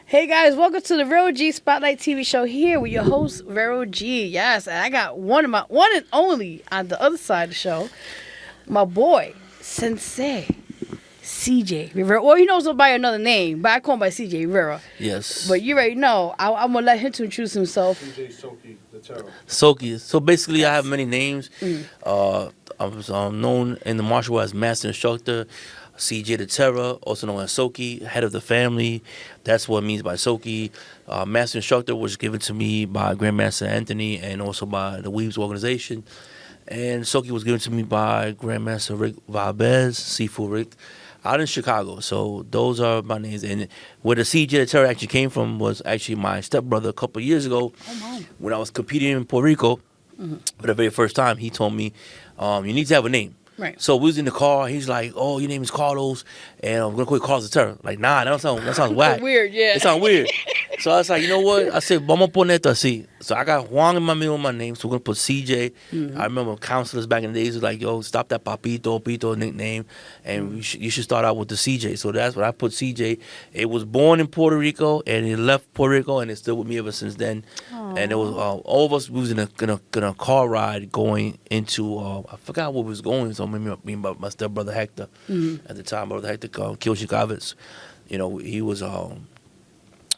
Hey guys, welcome to the VeroG Spotlight TV show here with your host VeroG. Yes, and I got one and only on the other side of the show, my boy Sensei CJ Rivera. Well, he knows him by another name, but I call him by CJ Rivera. Yes. But you already know. I'm gonna let him to introduce himself. CJ Soki, the Terror. Soki. So basically, I have many names. I was known in the martial arts as Master Instructor, CJ the Terror, also known as Soki, head of the family. That's what it means by Soki. Master Instructor was given to me by Grandmaster Anthony and also by the Weaves organization. And Soki was given to me by Grandmaster Rick Valdez, Sifu Rick, out in Chicago. So those are my names. And where the CJ the Terror actually came from was actually my stepbrother a couple of years ago when I was competing in Puerto Rico for the very first time. He told me, you need to have a name. Right. So we was in the car. He's like, "Oh, your name is Carlos, and I'm gonna call you Carlos the Terror." Like, nah, that sounds whack. Weird, yeah. It sounds weird. So I was like, you know what? I said, vamos a poner así. So I got Juan in my middle of my name, so we're gonna put CJ. I remember counselors back in the days was like, "Yo, stop that Pito nickname, and you should start out with the CJ." So that's what I put CJ. It was born in Puerto Rico, and it left Puerto Rico, and it's still with me ever since then. And it was all of us. We was in a car ride going into I forgot where we was going. So me and my stepbrother Hector at the time, brother Hector Kilchikavitz. You know, he was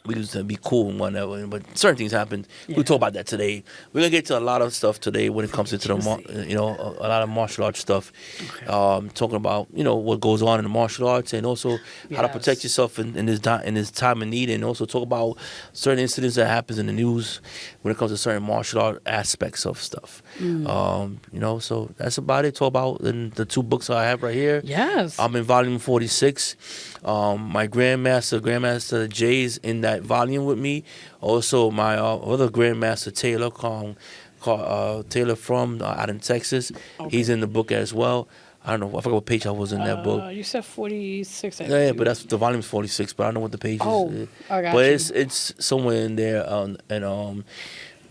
we used to be cool and whatever, but certain things happened. Yeah. We'll talk about that today. We're gonna get to a lot of stuff today when it comes into the a lot of martial arts stuff. Okay. Talking about what goes on in the martial arts and also how to protect yourself in this time of need, and also talk about certain incidents that happens in the news when it comes to certain martial art aspects of stuff. So that's about it. Talk about the two books I have right here. Yes. I'm in volume 46. My Grandmaster Jay's in that volume with me. Also, my other Grandmaster Taylor, Taylor from out in Texas. Okay. He's in the book as well. I don't know. I forgot what page I was in that book. You said 46. Yeah, but that's the volume's 46. But I don't know what the page is. Oh, I got but you. it's somewhere in there. Let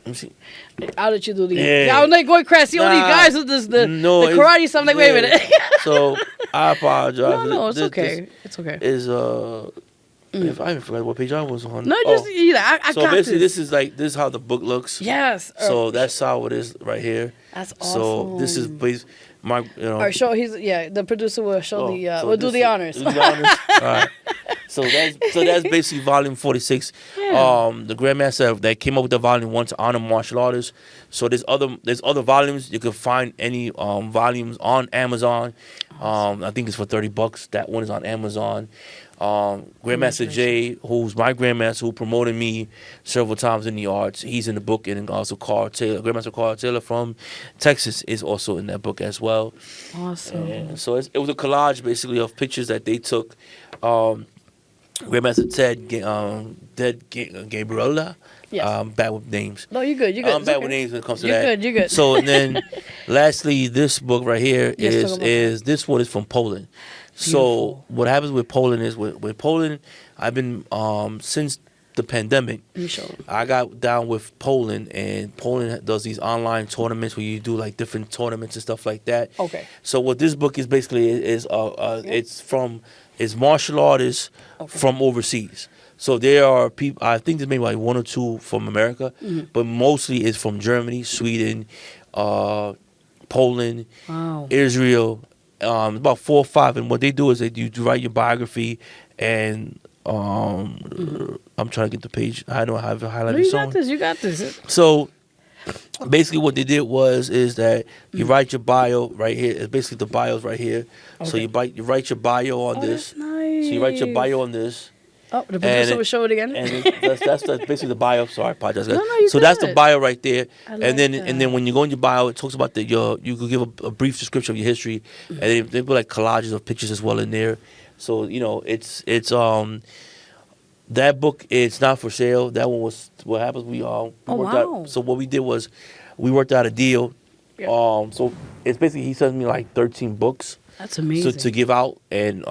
me see. I'll let you do the. Yeah, I'm not going crazy. All these guys with the karate stuff. I'm like, wait a minute. So I apologize. No, it's okay. It's okay. If I even forgot what page I was on. No, just I so got basically, this. this is how the book looks. Yes. So that's how it is right here. That's awesome. So this is my All right, the producer will show we'll do the honors. All right. So that's basically volume 46. Yeah. The Grandmaster that came up with the volume 1 to honor martial artists. So there's other volumes. You can find any volumes on Amazon. I think it's for $30. That one is on Amazon. Grandmaster Jay, who's my grandmaster, who promoted me several times in the arts, he's in the book, and also Grandmaster Carl Taylor from Texas is also in that book as well. Awesome. And so it was a collage basically of pictures that they took. Grandmaster Ted Gabriela. Yes. I'm bad with names. No, you're good. You're good. I'm bad with names when it comes to that. You're good. So and then, lastly, this book right here is this one is from Poland. Beautiful. So what happens with Poland is with Poland, I've been since the pandemic. I got down with Poland, and Poland does these online tournaments where you do like different tournaments and stuff like that. Okay. So what this book is basically it's martial artists from overseas. So there are people, I think there's maybe like one or two from America, but mostly it's from Germany, Sweden, Poland, Israel, about 4 or 5. And what they do is you write your biography, and I'm trying to get the page. I don't have it highlighted. You got this. So basically what they did is that you write your bio right here. It's basically the bio's right here. Okay. So you write your bio on this. That's nice. So you write your bio on this. Oh, the producer will show it again. And that's basically the bio. Sorry, I apologize. No, so that's the bio right there. And then when you go in your bio, it talks about you could give a brief description of your history, and they put like collages of pictures as well in there. So it's that book. It's not for sale. That one was what happens. We worked out. So what we did was we worked out a deal. Yeah. So it's basically he sent me like 13 books. That's amazing. To give out, and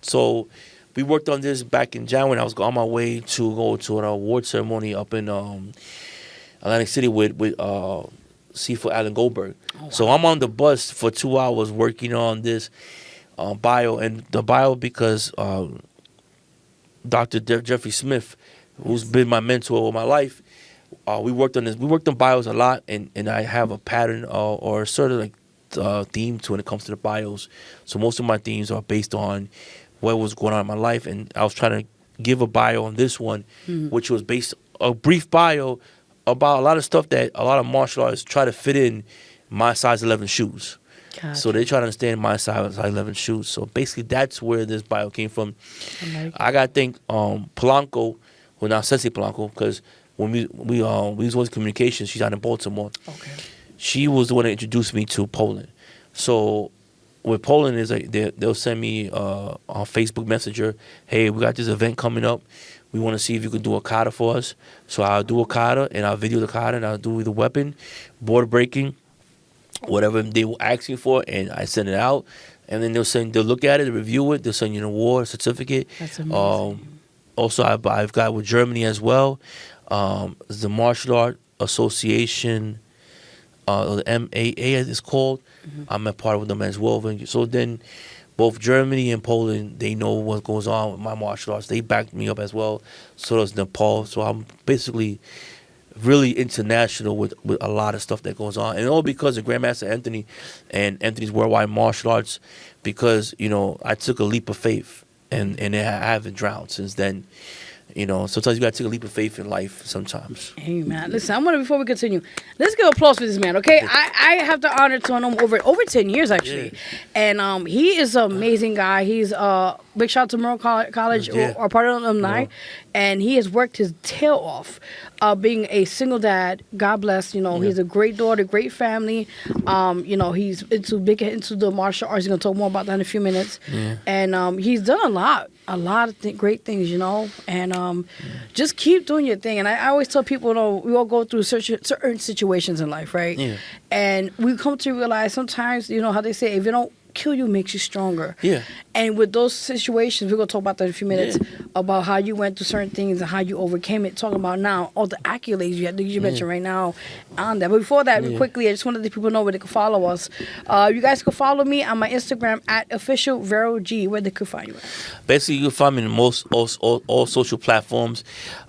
so. We worked on this back in January. I was on my way to go to an award ceremony up in Atlantic City with Seafood Alan Goldberg. Oh, wow. So I'm on the bus for 2 hours working on this bio, and the bio because Dr. Jeffrey Smith, who's been my mentor all my life. We worked on this. We worked on bios a lot, and I have a pattern or sort of like theme to when it comes to the bios. So most of my themes are based on what was going on in my life, and I was trying to give a bio on this one, which was based a brief bio about a lot of stuff that a lot of martial artists try to fit in my size 11 shoes. Gotcha. So they try to understand my size 11 shoes. So basically, that's where this bio came from. I got to thank Polanco, well now Sensei Polanco, because when we was always communications, she's out in Baltimore. Okay. She was the one that introduced me to Poland. So with Poland is like they'll send me on Facebook Messenger, hey, we got this event coming up. We want to see if you can do a kata for us. So I'll do a kata and I'll video the kata and I'll do the weapon, border breaking, whatever they were asking for, and I send it out. And then they'll look at it, they'll review it, they'll send you an award certificate. That's amazing. Also, I've got with Germany as well. The Martial Art Association, the MAA as it's called. I'm a part of them as well. So then both Germany and Poland, they know what goes on with my martial arts. They backed me up as well. So does Nepal. So I'm basically really international with a lot of stuff that goes on. And all because of Grandmaster Anthony and Anthony's Worldwide Martial Arts, because, you know, I took a leap of faith and I haven't drowned since then. You know, sometimes you got to take a leap of faith in life sometimes. Hey, man. Listen, I want to, before we continue, let's give applause for this man, okay? I have the honor to know him over 10 years, actually. Yeah. And he is an amazing guy. He's big shout out to Monroe College, or part of the alumni. Yeah. And he has worked his tail off being a single dad. God bless. You know, he's a great daughter, great family. You know, he's into the martial arts. He's going to talk more about that in a few minutes. Yeah. And he's done a lot of great things, you know. And just keep doing your thing. And I always tell people, you know, we all go through certain situations in life, right? Yeah. And we come to realize sometimes, you know, how they say, if you don't kill you, makes you stronger. Yeah. And with those situations, we're going to talk about that in a few minutes, about how you went through certain things and how you overcame it. Talking about now all the accolades you had, you mentioned right now on that. But before that, quickly, I just wanted to let people know where they can follow us. You guys can follow me on my Instagram at official VeroG, where they can find you at. Basically, you can find me in most all social platforms.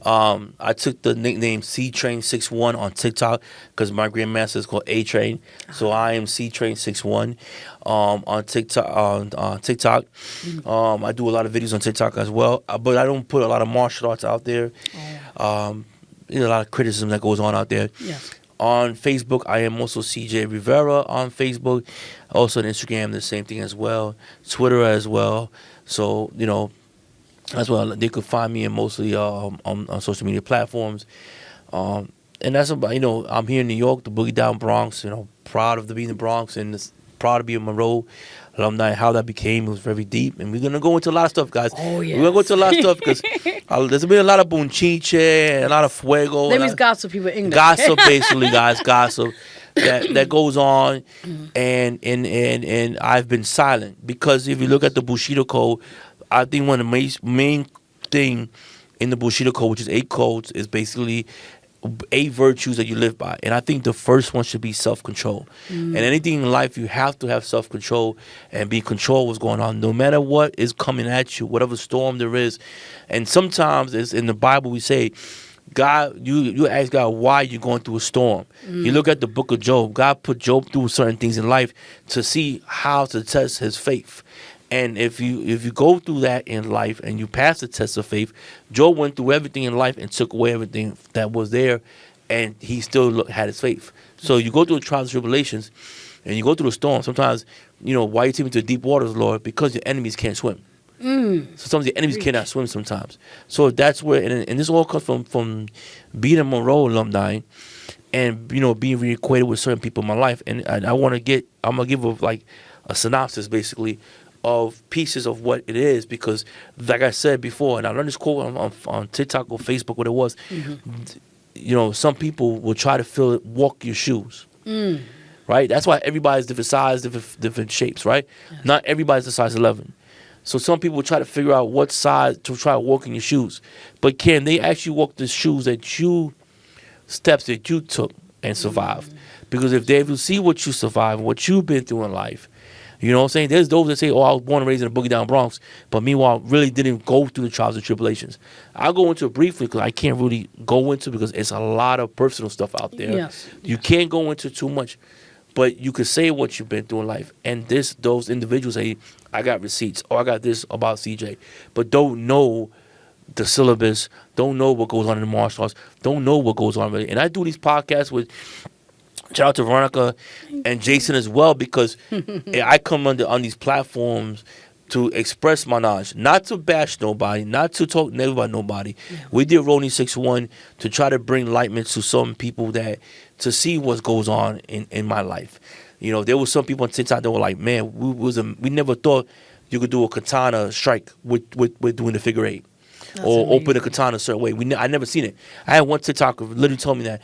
I took the nickname C-Train61 on TikTok because my grandmaster is called A-Train. So I am C-Train61 on TikTok. I do a lot of videos on TikTok as well, but I don't put a lot of martial arts out there. You know, a lot of criticism that goes on out there. Yes. On Facebook, I am also CJ Rivera on Facebook. Also on Instagram, the same thing as well. Twitter as well. So, you know, as well, they could find me in mostly on social media platforms. And that's about, you know, I'm here in New York, the Boogie Down Bronx, you know, proud of to be in the Bronx and proud to be a Monroe alumni. How that became was very deep. And we're going to go into a lot of stuff, guys. Oh, yeah. We're going to go into a lot of stuff because there's been a lot of bunchiche and a lot of fuego. That means gossip, people in English. Gossip, basically, guys, gossip. That goes on, and I've been silent because if you look at the Bushido Code, I think one of the main thing in the Bushido Code, which is 8 codes, is basically 8 virtues that you live by. And I think the first one should be self-control. And anything in life, you have to have self-control and be in control of what's going on, no matter what is coming at you, whatever storm there is. And sometimes, it's in the Bible, we say, God, you ask God why you're going through a storm. You look at the book of Job. God put Job through certain things in life to see how to test his faith. And if you go through that in life and you pass the test of faith, Job went through everything in life and took away everything that was there, and he still had his faith. So you go through trials and tribulations, and you go through a storm. Sometimes, you know, why you take me to deep waters, Lord? Because your enemies can't swim. Sometimes your enemies cannot swim sometimes. So that's where, and this all comes from being a Monroe alumni and, you know, being reacquainted with certain people in my life. And I'm going to give a synopsis, basically, of pieces of what it is, because like I said before, and I learned this quote on TikTok or Facebook, what it was, you know, some people will try to walk your shoes, right? That's why everybody's different size, different shapes, right? Yes. Not everybody's the size 11. So some people will try to figure out what size to try to walk in your shoes, but can they actually walk the shoes steps that you took and survived? Because if they will see what you survived, what you've been through in life, You know what I'm saying? There's those that say, oh, I was born and raised in the Boogie Down Bronx, but meanwhile, really didn't go through the trials and tribulations. I'll go into it briefly because I can't really go into it because it's a lot of personal stuff out there. Yes. You can't go into too much, but you could say what you've been through in life. And those individuals say, I got receipts, or I got this about CJ, but don't know the syllabus, don't know what goes on in the martial arts, don't know what goes on really. And I do these podcasts with, shout out to Veronica and Jason as well, because I come on these platforms to express my knowledge, not to bash nobody, not to talk negative about nobody. Yeah. We did Rolling 6-1 to try to bring enlightenment to some people that to see what goes on in my life. You know, there was some people on TikTok that were like, man, we never thought you could do a katana strike with doing the figure eight. That's or amazing. Open a katana a certain way. I never seen it. I had one TikToker literally told me that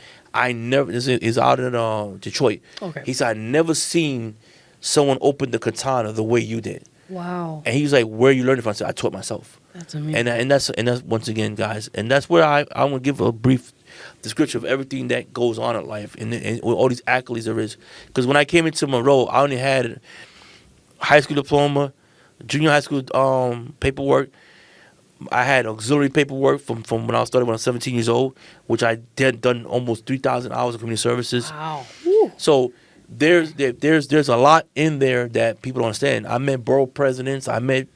this is out in Detroit. Okay. He said, I never seen someone open the katana the way you did. Wow. And he was like, where you learned it from? I said, I taught myself. That's amazing. And that's once again, guys, and that's where I want to give a brief description of everything that goes on in life and all these accolades there is. Because when I came into Monroe, I only had high school diploma, junior high school paperwork. I had auxiliary paperwork from when I started when I was 17 years old, which I done almost 3,000 hours of community services. Wow. So there's a lot in there that people don't understand. I met borough presidents, I met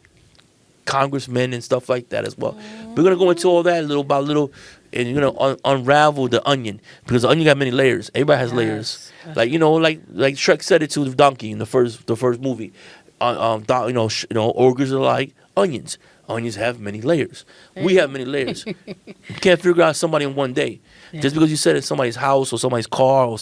congressmen and stuff like that as well. We're gonna go into all that little by little, and you're gonna unravel the onion, because the onion got many layers. Everybody has layers. Like like Shrek said it to the donkey in the first movie. Ogres are like onions. Onions have many layers. We have many layers. You can't figure out somebody in one day. Yeah. Just because you said it's somebody's house or somebody's car or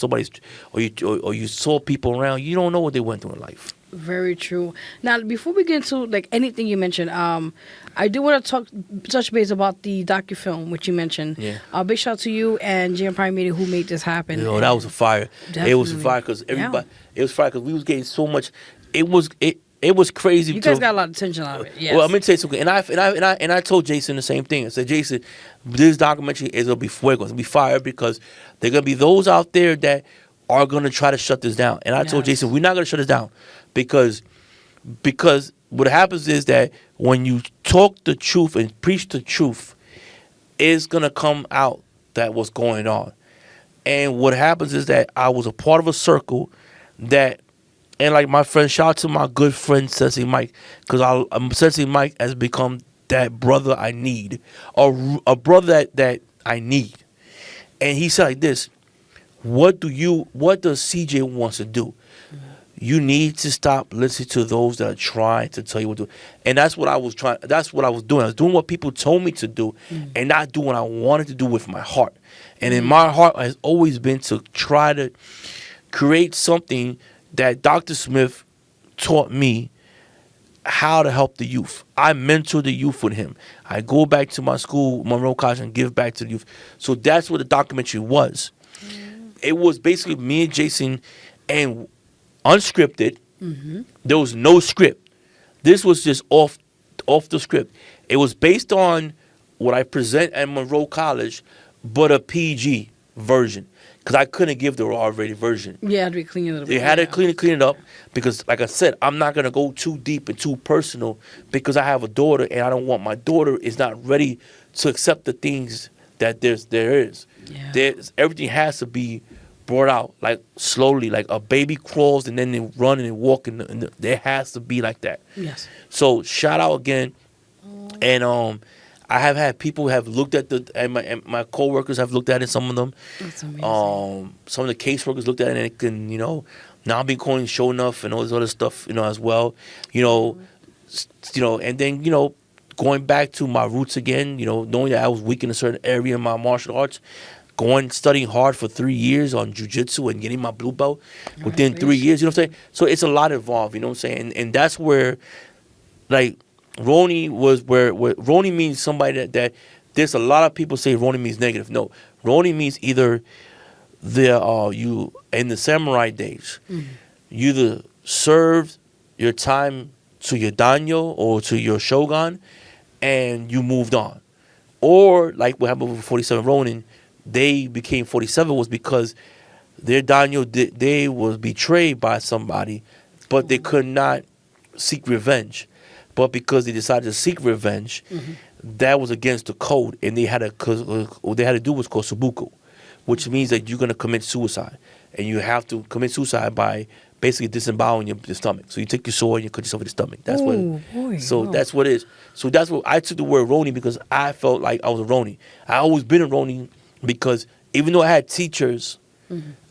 you saw people around, you don't know what they went through in life. Very true. Now, before we get into like anything you mentioned, I do want to touch base about the docufilm which you mentioned. Yeah. Big shout out to you and JM Prime Media who made this happen. That was a fire. Definitely. It was a fire because everybody. Yeah. It was fire because we was getting so much. It was crazy. You guys got a lot of attention out of it. Yes. Well, I'm gonna tell you something, and I told Jason the same thing. I said, Jason, this documentary is gonna be fuego. It's gonna be fire because there are gonna be those out there that are gonna try to shut this down. And I told Jason, we're not gonna shut this down because what happens is that when you talk the truth and preach the truth, it's gonna come out that what's going on. And what happens is that I was a part of a circle that. And like my friend, shout out to my good friend Sensei Mike, because Sensei Mike has become that brother I need, a brother that I need. And he said like this: what does CJ wants to do? You need to stop listening to those that are trying to tell you what to do. And that's what I was trying. That's what I was doing. I was doing what people told me to do, and not doing what I wanted to do with my heart. And in my heart has always been to try to create something that Dr. Smith taught me how to help the youth. I mentor the youth with him. I go back to my school, Monroe College, and give back to the youth. So that's what the documentary was. It was basically me and Jason, and unscripted. There was no script. This was just off the script. It was based on what I present at Monroe College, but a PG version. Because I couldn't give the R-rated version. Yeah, it had to be clean it up. They had to clean it up because, like I said, I'm not going to go too deep and too personal because I have a daughter and I don't want my daughter is not ready to accept the things that there is. Yeah. Everything has to be brought out like slowly, like a baby crawls and then they run and they walk. There has to be like that. Yes. So shout out again. And I have had people who have looked at and my co-workers have looked at it, some of them. That's amazing. Some of the caseworkers looked at it and it can, now I'm being calling show enough and all this other stuff, as well. And then, going back to my roots again, knowing that I was weak in a certain area in my martial arts, studying hard for 3 years on jiu-jitsu and getting my blue belt within 3 years, you know what I'm saying? So it's a lot involved, you know what I'm saying? And that's where, like, Roni was where Roni means somebody that there's a lot of people say Roni means negative. No, Roni means either you in the samurai days, you either served your time to your daimyo or to your shogun, and you moved on, or like what happened with 47 Ronin, they became 47 was because their daimyo they was betrayed by somebody but they could not seek revenge. But because they decided to seek revenge, that was against the code, and they had what they had to do was called subuku, which means that you're going to commit suicide, and you have to commit suicide by basically disemboweling your stomach. So you take your sword and you cut yourself in the stomach. That's that's what it is. So that's what I took the word Roni, because I felt like I was a Roni. I always been a Roni, because even though I had teachers,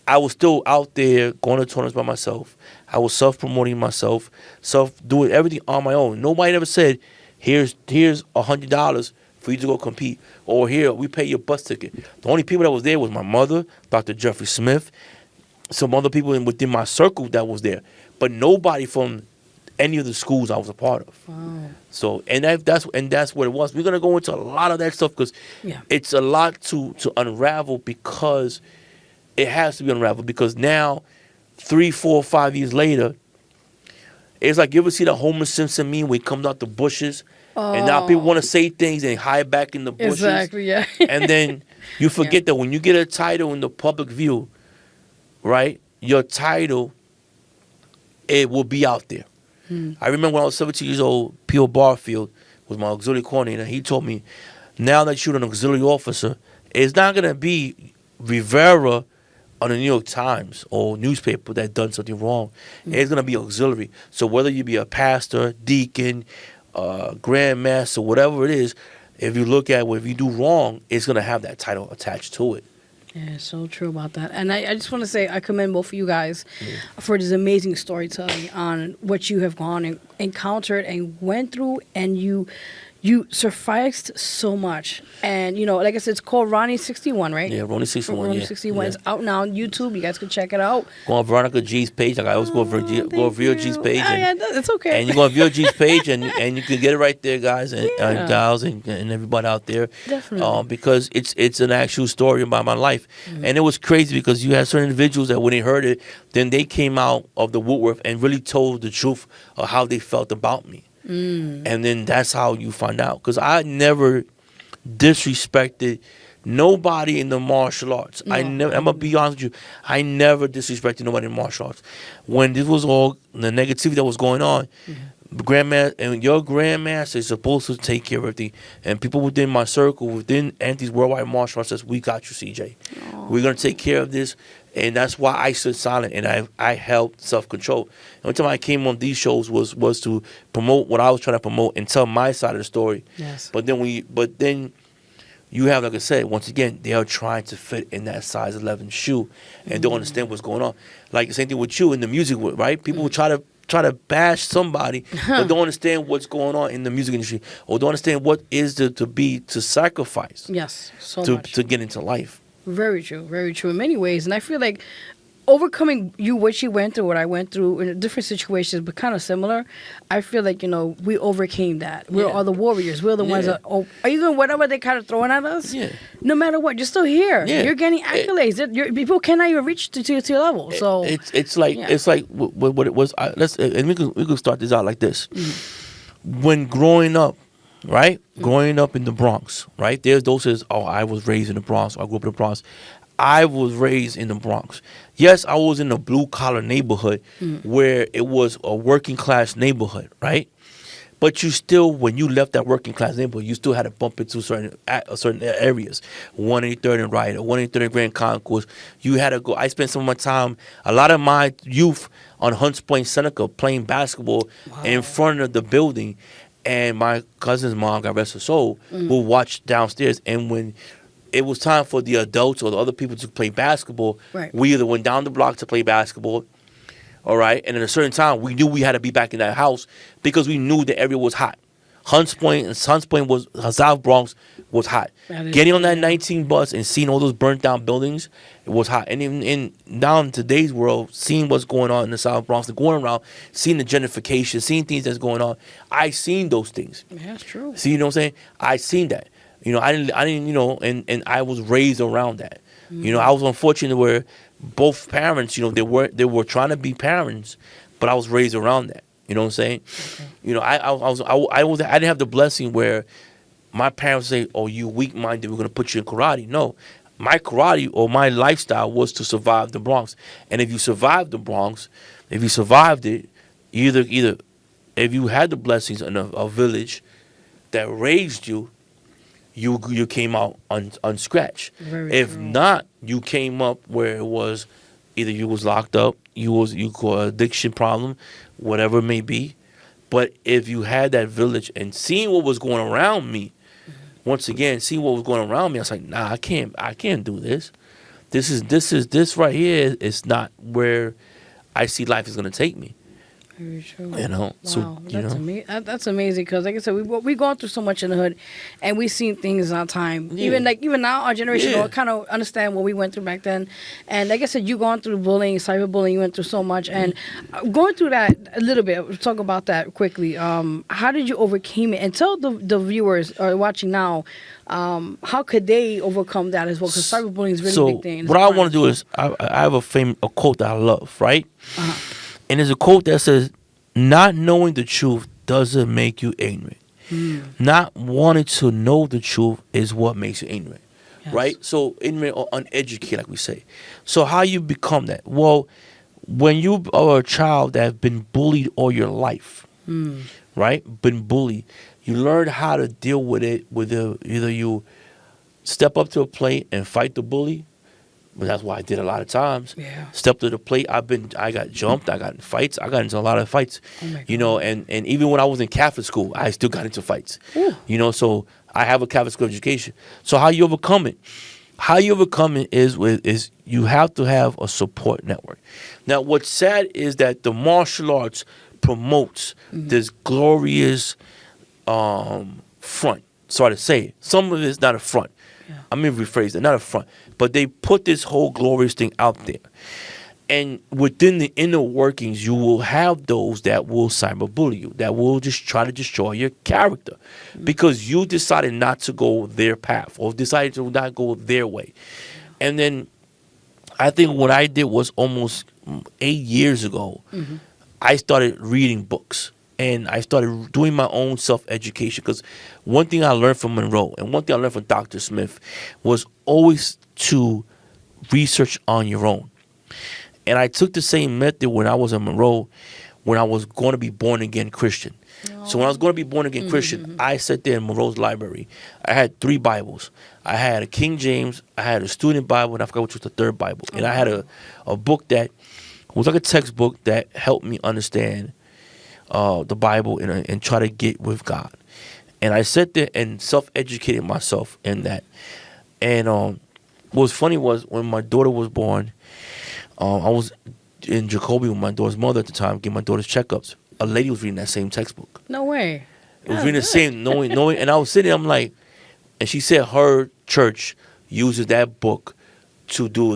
I was still out there going to tournaments by myself. I was self-promoting myself, doing everything on my own. Nobody ever said, here's $100 for you to go compete, or here, we pay your bus ticket. The only people that was there was my mother, Dr. Jeffrey Smith, some other people within my circle that was there, but nobody from any of the schools I was a part of. Wow. So, that's what it was. We're gonna go into a lot of that stuff, because it's a lot to unravel, because it has to be unraveled. Because now, 3, 4, 5 years later, it's like, you ever see the Homer Simpson meme where he comes out the bushes, and now people want to say things and hide back in the bushes. Exactly, yeah. And then you forget that when you get a title in the public view, right, your title, it will be out there. I remember when I was 17 years old, P.O. Barfield was my auxiliary coordinator. He told me, now that you're an auxiliary officer, it's not going to be Rivera on the New York Times or newspaper that done something wrong. It's going to be auxiliary. So whether you be a pastor, deacon, grandmaster, whatever it is, if you look at if you do wrong, it's going to have that title attached to it. Yeah, so true about that. And I just want to say I commend both of you guys for this amazing storytelling on what you have gone and encountered and went through, and you sufficed so much. And, like I said, it's called Ronnie 61, right? Yeah, Ronnie 61, Ronnie 61. It's out now on YouTube. You guys can check it out. Go on Veronica G's page. Like I always go on VeroG's page. It's okay. And you go on VeroG's page, and you can get it right there, guys, and gals, and everybody out there. Definitely. Because it's an actual story about my life. And it was crazy, because you had certain individuals that when they heard it, then they came out of the woodwork and really told the truth of how they felt about me. And then that's how you find out. Because I never disrespected nobody in the martial arts. I'm going to be honest with you. I never disrespected nobody in martial arts. When this was all the negativity that was going on, your grandmaster is supposed to take care of everything. And people within my circle, within Anthony's Worldwide Martial Arts, says, we got you, CJ. We're going to take care of this. And that's why I stood silent, and I held self-control. The only time I came on these shows was to promote what I was trying to promote and tell my side of the story. Yes. But then you have, like I said, once again, they are trying to fit in that size 11 shoe and don't understand what's going on. Like the same thing with you in the music, right? People will try to bash somebody, but don't understand what's going on in the music industry, or don't understand what is to sacrifice. Yes, so much. To get into life. Very true, very true in many ways. And I feel like overcoming what you went through, what I went through in different situations, but kind of similar, I feel like, we overcame that. We're all the warriors. We're the ones that, even whatever they kind of throwing at us, no matter what, you're still here. Yeah. You're getting accolades. People cannot even reach to your level. So it's like what it was. And we could start this out like this. When growing up, right? Growing up in the Bronx, right? There's those who says, I was raised in the Bronx. I grew up in the Bronx. I was raised in the Bronx. Yes, I was in a blue-collar neighborhood where it was a working-class neighborhood, right? But you still, when you left that working-class neighborhood, you still had to bump into certain areas. 183rd and Riot, 183rd and Grand Concourse. You had to go. I spent some of my time, a lot of my youth, on Hunts Point, Seneca, playing basketball in front of the building. And my cousin's mom, God rest her soul, would watch downstairs. And when it was time for the adults or the other people to play basketball, we either went down the block to play basketball, all right? And at a certain time, we knew we had to be back in that house because we knew the area was hot. Hunts Point was, South Bronx was hot. Getting on that 19 bus and seeing all those burnt down buildings, it was hot. And in down in today's world, seeing what's going on in the South Bronx, going around, seeing the gentrification, seeing things that's going on, I seen those things. Yeah, that's true. See, you know what I'm saying? I seen that. I didn't, and I was raised around that. I was unfortunate where both parents, they were trying to be parents, but I was raised around that. You know what I'm saying? Okay. I didn't have the blessing where my parents say, "Oh, you weak-minded, we're gonna put you in karate." No, my karate or my lifestyle was to survive the Bronx, and if you survived the Bronx, if you survived it, either if you had the blessings in a village that raised you, you came out unscratched. Very If true. not, you came up where it was either you was locked up, you caught an addiction problem, whatever it may be. But if you had that village and seeing what was going around me, once again, seeing what was going around me, I was like, nah, I can't do this. This right here is not where I see life is gonna take me. Very true. You know, Wow, so you that's know. amazing. That's amazing because, like I said, we gone through so much in the hood, and we seen things in our time. Yeah. Even now, our generation Yeah. don't kind of understand what we went through back then. And like I said, you gone through bullying, cyberbullying. You went through so much, and going through that a little bit. We'll talk about that quickly. How did you overcome it? And tell the viewers watching now, how could they overcome that as well? Because cyberbullying is really a big thing. It's What I crime. want to do is I have a quote that I love, right? Uh-huh. And there's a quote that says, "Not knowing the truth doesn't make you ignorant. Not wanting to know the truth is what makes you ignorant." Yes. Right? So ignorant or uneducated, like we say. So how you become that? Well, when you are a child that have been bullied all your life, right? Been bullied, you learn how to deal with it. Either you step up to a plate and fight the bully. But that's what I did a lot of times. Yeah. Step to the plate. I got jumped. I got in fights. I got into a lot of fights. Oh my You know, and even when I was in Catholic school, I still got into fights. Ooh. You know, so I have a Catholic school education. So how you overcome it? How you overcome it is you have to have a support network. Now, what's sad is that the martial arts promotes this glorious front. Sorry to say it. Some of it's not a front. Yeah. I mean, rephrase it, not a front. But they put this whole glorious thing out there. And within the inner workings, you will have those that will cyberbully you, that will just try to destroy your character because you decided not to go their path or decided to not go their way. And then I think what I did was almost 8 years ago, I started reading books. And I started doing my own self-education because one thing I learned from Monroe and one thing I learned from Dr. Smith was always to research on your own. And I took the same method when I was in Monroe when I was going to be born again Christian. So when I was going to be born again Christian, I sat there in Monroe's library. I had 3 Bibles. I had a King James, I had a student Bible, and I forgot which was the third Bible. And I had a book that was like a textbook that helped me understand the Bible and try to get with God. And I sat there and self-educated myself in that. And what was funny was when my daughter was born, I was in Jacoby with my daughter's mother at the time, getting my daughter's checkups. A lady was reading that same textbook. No way. It was reading the same, knowing, and I was sitting there, I'm like, and she said her church uses that book to do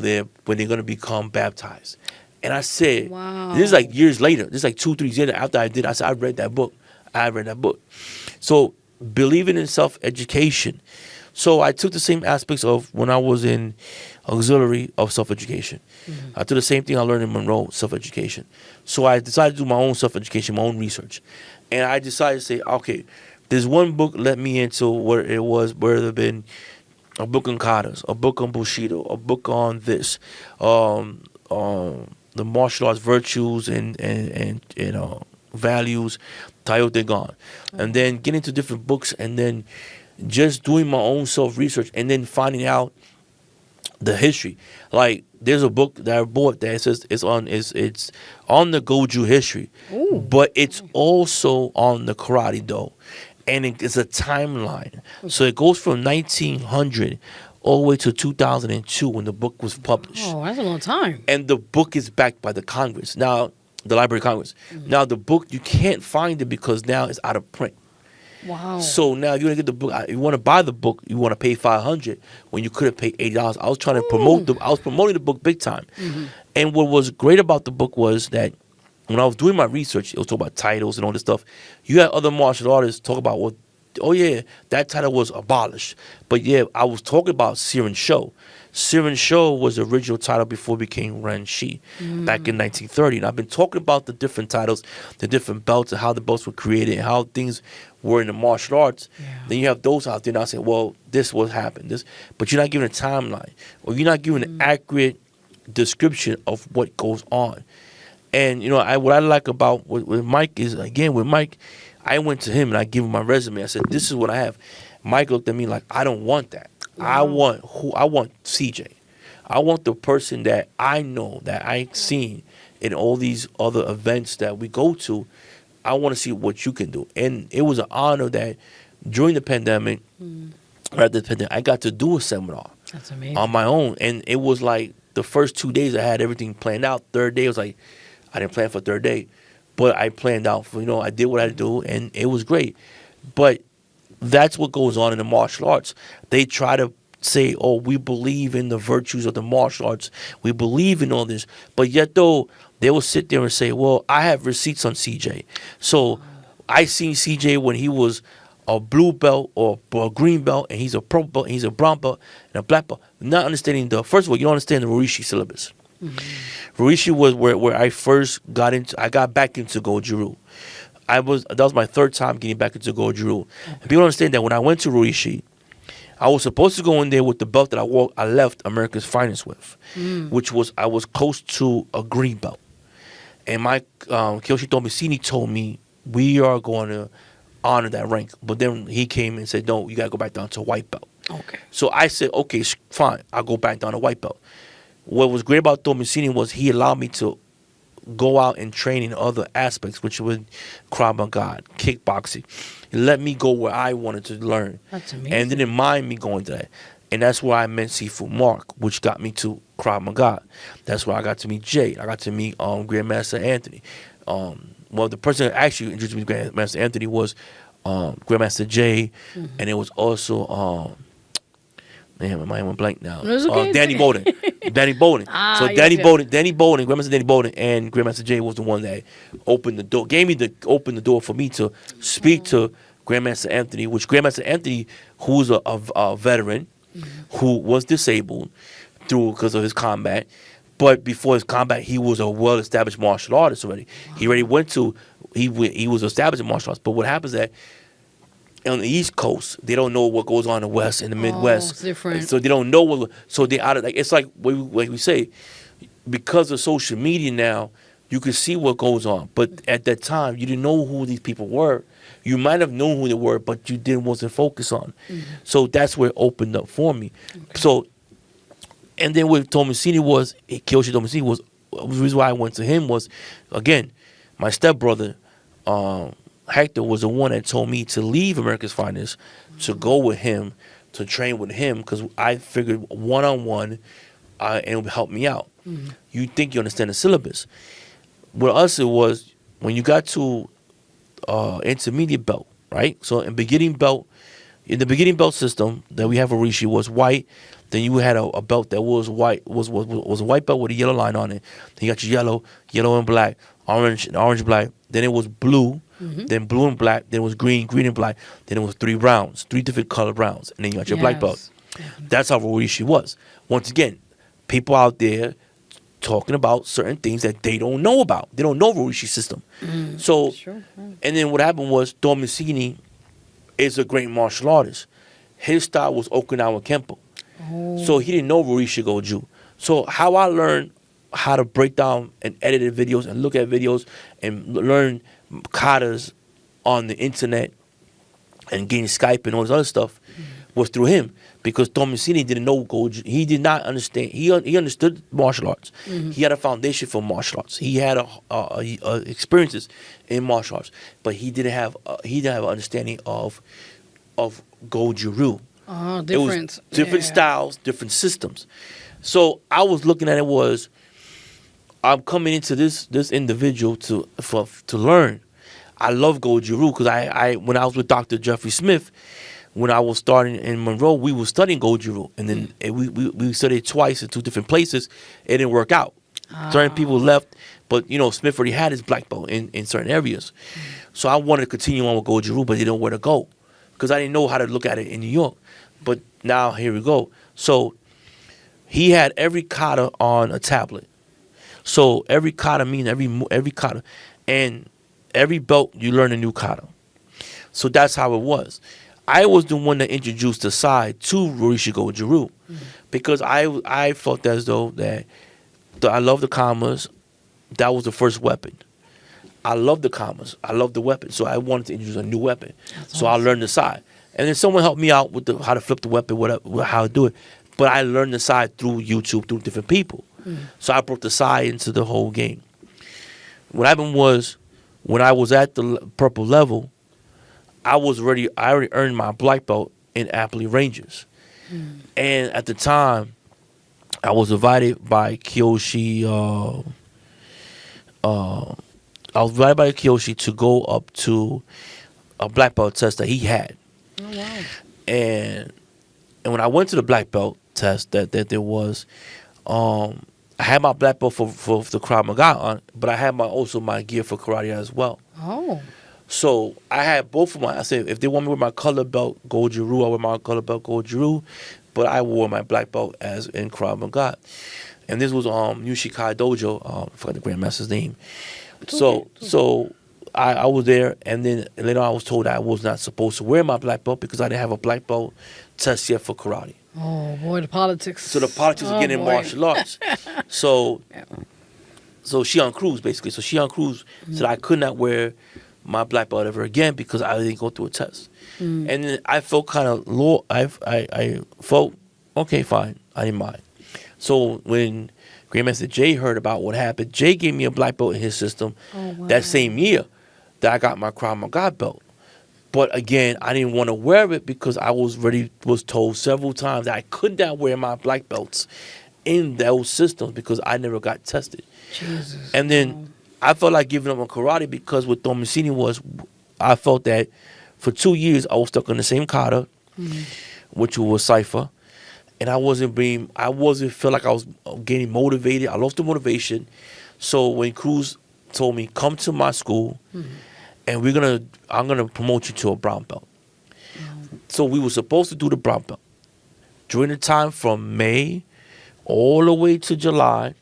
when they're going to become baptized. And I said, Wow. this is like years later. This is like 2-3 years after I did. I said, I read that book. So believing in self-education. So I took the same aspects of when I was in auxiliary of self-education. I took the same thing I learned in Monroe, self-education. So I decided to do my own self-education, my own research. And I decided to say, okay, there's one book let me into where there had been a book on katas, a book on Bushido, a book on this, the martial arts virtues and values, Tayo Degan. And then getting into different books and then just doing my own self-research and then finding out the history. Like there's a book that I bought that says it's on the Goju history, but it's also on the karate do, and it's a timeline. So it goes from 1900 all the way to 2002 when the book was published. Oh, that's a long time. And the book is backed by the Congress now, the Library of Congress. Now the book you can't find it because now it's out of print. Wow. So now you want to get the book. You want to buy the book. You want to pay $500 when you could have paid $80. I was trying to promote I was promoting the book big time. And what was great about the book was that when I was doing my research, it was talking about titles and all this stuff. You had other martial artists talk about, well, oh yeah, that title was abolished. But yeah, I was talking about Siren Sho. Siren Sho was the original title before it became Ren Shi back in 1930. And I've been talking about the different titles, the different belts, and how the belts were created, and how things were in the martial arts. Yeah. Then you have those out there now saying, well, this what happened. But you're not giving a timeline, or you're not giving an accurate description of what goes on. And what I like about with Mike is, again, with Mike, I went to him and I gave him my resume. I said, "This is what I have." Mike looked at me like, "I don't want that. I want CJ. I want the person that I know, that I've seen in all these other events that we go to. I want to see what you can do." And it was an honor that during the pandemic, rather than the pandemic, I got to do a seminar. That's amazing. On my own. And it was like the first 2 days I had everything planned out. Third day, it was like, I didn't plan for third day, but I planned out for, I did what I had to do, and it was great. But that's what goes on in the martial arts. They try to say, "Oh, we believe in the virtues of the martial arts. We believe in all this." But yet, though, they will sit there and say, "Well, I have receipts on CJ. So I seen CJ when he was a blue belt or a green belt, and he's a purple belt, and he's a brown belt, and a black belt." Not understanding first of all, you don't understand the Rishi syllabus. Rishi was where I first got into. I got back into Goju-Ryu. That was my third time getting back into Goju-Ryu. And people understand that when I went to Rishi, I was supposed to go in there with the belt that I left America's Finest with, which was, I was close to a green belt. And my Kyoshi Tomicini told me, "We are going to honor that rank." But then he came and said, "No, you got to go back down to white belt." Okay. So I said, "Okay, fine. I'll go back down to white belt." What was great about Tomicini was he allowed me to go out and train in other aspects, which was Krav Maga, kickboxing. He let me go where I wanted to learn. That's amazing. And didn't mind me going to that. And that's where I met Sifu Mark, which got me to Krav Maga. That's where I got to meet Jay. I got to meet Grandmaster Anthony. Well, the person that actually introduced me to Grandmaster Anthony was Grandmaster Jay, and it was also man, my mind went blank now. No, it's okay. Danny Bowden. Danny Bowden. So yes, Danny yes. Bowden, Grandmaster Danny Bowden, and Grandmaster Jay was the one that opened the door, opened the door for me to speak to Grandmaster Anthony, which Grandmaster Anthony, who's a veteran, who was disabled because of his combat. But before his combat, he was a well-established martial artist already. He already he was established in martial arts. But what happens is that on the East Coast, they don't know what goes on in the West, in the Midwest. It's different. So they don't know what. So they out of it's like we say, because of social media now, you can see what goes on. But at that time, you didn't know who these people were. You might have known who they were, but you wasn't focused on. So that's where it opened up for me. Okay. So, and then what Tomicini was, Kyoshi Tomicini was, the reason why I went to him was, again, my stepbrother, Hector, was the one that told me to leave America's Finest to go with him, to train with him, because I figured one-on-one, and it would help me out. You think you understand the syllabus. With us, it was when you got to intermediate belt, right? So in the beginning belt system that we have, Rishi was white. Then you had a belt that was white, was a white belt with a yellow line on it. Then you got your yellow and black, orange and black. Then it was blue, then blue and black. Then it was green and black. Then it was 3 browns, 3 different colored browns. And then you got your black belt. That's how Rishi was. Once again, people out there talking about certain things that they don't know about. They don't know the Rishi system. So, and then what happened was Tomicini is a great martial artist. His style was Okinawa Kempo. So he didn't know Rishi Goju. So how I learned how to break down and edit videos and look at videos and learn katas on the internet and getting Skype and all this other stuff was through him, because Tomicini didn't know Goju. He did not understand. He understood martial arts. He had a foundation for martial arts. He had experiences in martial arts, but he didn't have an understanding of Goju-Ryu. Different. It was different styles, different systems. So I was looking at it was, I'm coming into this individual to learn. I love Goju-Ryu because I when I was with Dr. Jeffrey Smith, when I was starting in Monroe, we were studying Goju-Ryu, and then we studied twice in 2 different places. It didn't work out. Certain people left, but Smith already had his black belt in certain areas. So I wanted to continue on with Goju-Ryu, but I didn't know where to go because I didn't know how to look at it in New York. But now here we go. So he had every kata on a tablet. So every kata means every kata, and every belt you learn a new kata. So that's how it was. I was the one that introduced the side to Rishi Goju-Ryu because I felt as though that I love the kamas, that was the first weapon. I love the commas. I love the weapon. So I wanted to introduce a new weapon. So I learned the side. And then someone helped me out with how to flip the weapon, how to do it. But I learned the side through YouTube, through different people. So I brought the side into the whole game. What happened was, when I was at the purple level, I already earned my black belt in Appley Rangers. And at the time, I was invited by Kiyoshi. I was invited by Kiyoshi to go up to a black belt test that he had. Oh wow! And when I went to the black belt test that there was, I had my black belt for the Krav Maga on, but I had also my gear for karate as well. Oh. So I had both of I said, if they want me with my color belt, gold Jiru, I wear my color belt, gold Jiru. But I wore my black belt as in Krav Maga. And this was Yushikai Dojo, I forgot the Grandmaster's name. So I was there, and then later on I was told I was not supposed to wear my black belt because I didn't have a black belt test yet for karate. Oh boy, the politics. So the politics of getting in martial arts. So Shion Cruz basically. So Shion Cruz said I could not wear my black belt ever again because I didn't go through a test. And then I felt kind of low. I felt okay, fine. I didn't mind. So when Grandmaster Jay heard about what happened, Jay gave me a black belt in his system that same year that I got my Krav Maga belt. But again, I didn't want to wear it because I was told several times that I could not wear my black belts in those systems because I never got tested. Jesus. And then I felt like giving up on karate because what Domicini was, I felt that for 2 years I was stuck on the same kata, which was Cypher. And I wasn't feel like I was getting motivated. I lost the motivation. So when Cruz told me, come to my school and I'm gonna promote you to a brown belt. So we were supposed to do the brown belt. During the time from May all the way to July,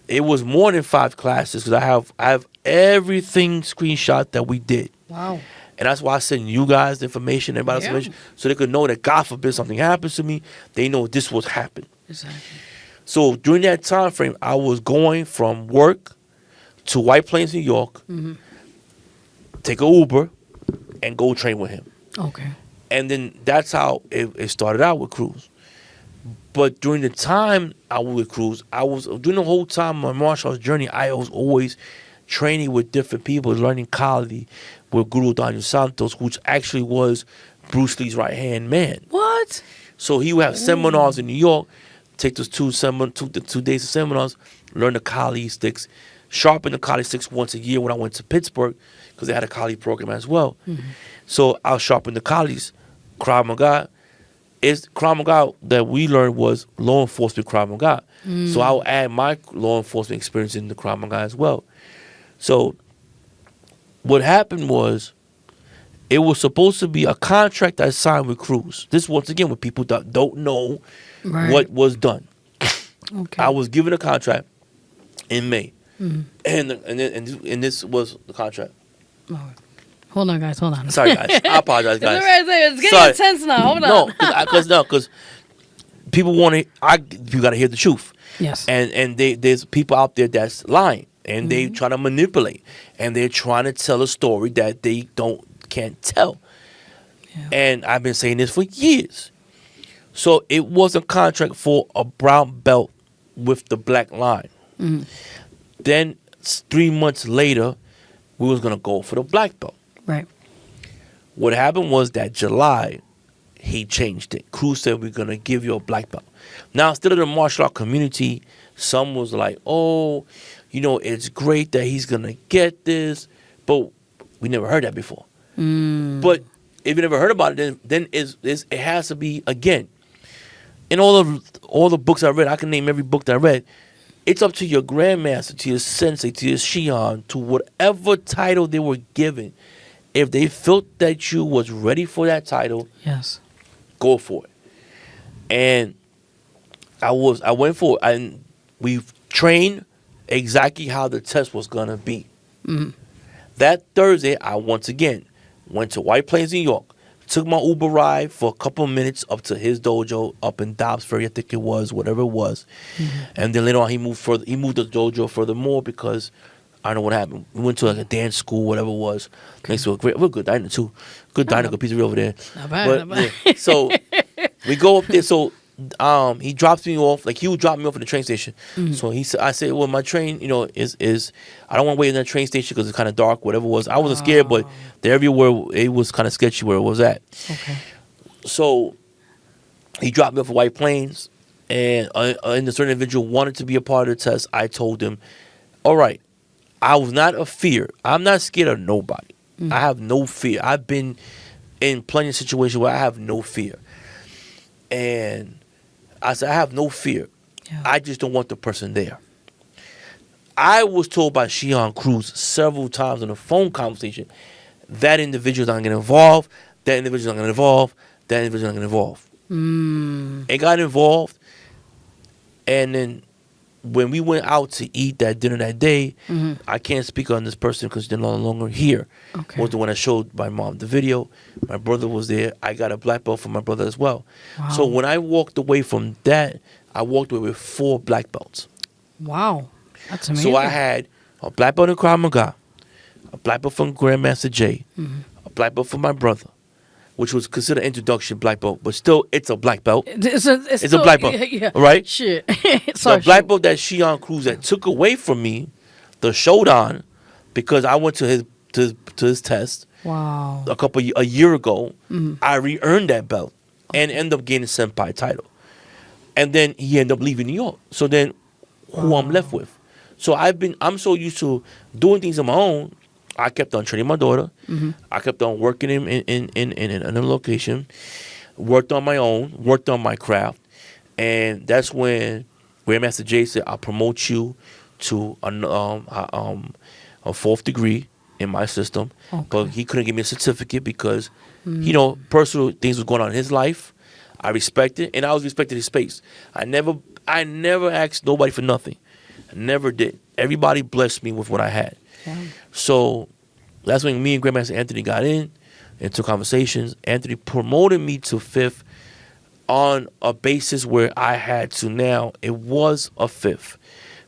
it was more than 5 classes because I have everything screenshot that we did. Wow. And that's why I send you guys the information, everybody else information, so they could know that God forbid something happens to me, they know this was happening. Exactly. So during that time frame, I was going from work to White Plains, New York, take an Uber, and go train with him. Okay. And then that's how it started out with Cruz. But during the time I was with Cruz, during the whole time of my martial arts journey, I was always training with different people, learning Kali with Guru Daniel Santos, which actually was Bruce Lee's right-hand man. What? So he would have seminars in New York, take those 2 days of seminars, learn the Kali sticks, sharpen the Kali sticks once a year when I went to Pittsburgh, because they had a Kali program as well. So I'll sharpen the Kalis. Krav Maga that we learned was law enforcement Krav Maga. So I'll add my law enforcement experience in the Krav Maga as well. So what happened was, it was supposed to be a contract I signed with Cruz. This, once again, with people that don't know what was done. Okay. I was given a contract in May, and this was the contract. Oh. Hold on, guys. Hold on. Sorry, guys. I apologize, guys. It's getting intense now. Hold on. Because people want to. You got to hear the truth. Yes. And there's people out there that's lying. And they try to manipulate, and they're trying to tell a story that they can't tell. Yeah. And I've been saying this for years. So it was a contract for a brown belt with the black line. Then 3 months later, we was gonna go for the black belt. Right. What happened was that July, he changed it. Cruz said, we're gonna give you a black belt. Now, instead of the martial art community, some was like, oh, it's great that he's going to get this, but we never heard that before. But if you never heard about it, then it has to be, again, in all the books I read, I can name every book that I read, it's up to your grandmaster, to your sensei, to your shion, to whatever title they were given. If they felt that you was ready for that title, yes, go for it. And I went for it, and we've trained exactly how the test was going to be. That Thursday, I once again went to White Plains, New York, took my Uber ride for a couple of minutes up to his dojo up in Dobbs Ferry, I think it was, whatever it was. And then later on, he moved the dojo furthermore because I don't know what happened. We went to like a dance school, whatever it was. Next to a good diner too. Good diner, good pizzeria over there. Not bad, not bad. Yeah, so we go up there. So he drops me off. Like he would drop me off at the train station. So I said, well, my train, is I don't want to wait in that train station because it's kind of dark, whatever it was. I wasn't scared, but everywhere it was kind of sketchy where it was at. Okay. So he dropped me off at White Plains, and a certain individual wanted to be a part of the test. I told him, all right, I was not a fear. I'm not scared of nobody. I have no fear. I've been in plenty of situations where I have no fear. And I said, I have no fear. Yeah. I just don't want the person there. I was told by Shion Cruz several times in a phone conversation, that individual's not going to get involved, that individual's not going to involve, that individual's not going to involve. It got involved, and then when we went out to eat that dinner that day, I can't speak on this person because they're no longer here. Okay. Was the one I showed my mom the video. My brother was there. I got a black belt from my brother as well. Wow. So when I walked away from that, I walked away with 4 black belts. Wow. That's amazing. So I had a black belt in Krav Maga, a black belt from Grandmaster Jay, a black belt from my brother, which was considered introduction black belt, but still it's a black belt. It's a black belt, yeah. right? Shit. The black belt that Shion Cruz that took away from me, the showdown, because I went to his test. Wow. A year ago, I re-earned that belt and ended up getting senpai title. And then he ended up leaving New York. So then who I'm left with? So I'm so used to doing things on my own. I kept on training my daughter. I kept on working in another location. Worked on my own. Worked on my craft. And that's when Grandmaster Jay said, I'll promote you to a 4th degree in my system. Okay. But he couldn't give me a certificate because, personal things was going on in his life. I respect it, and I always respected his space. I never asked nobody for nothing. I never did. Everybody blessed me with what I had. Yeah. So that's when me and Grandmaster Anthony got into conversations. Anthony promoted me to 5th on a basis where I had to now, it was a 5th,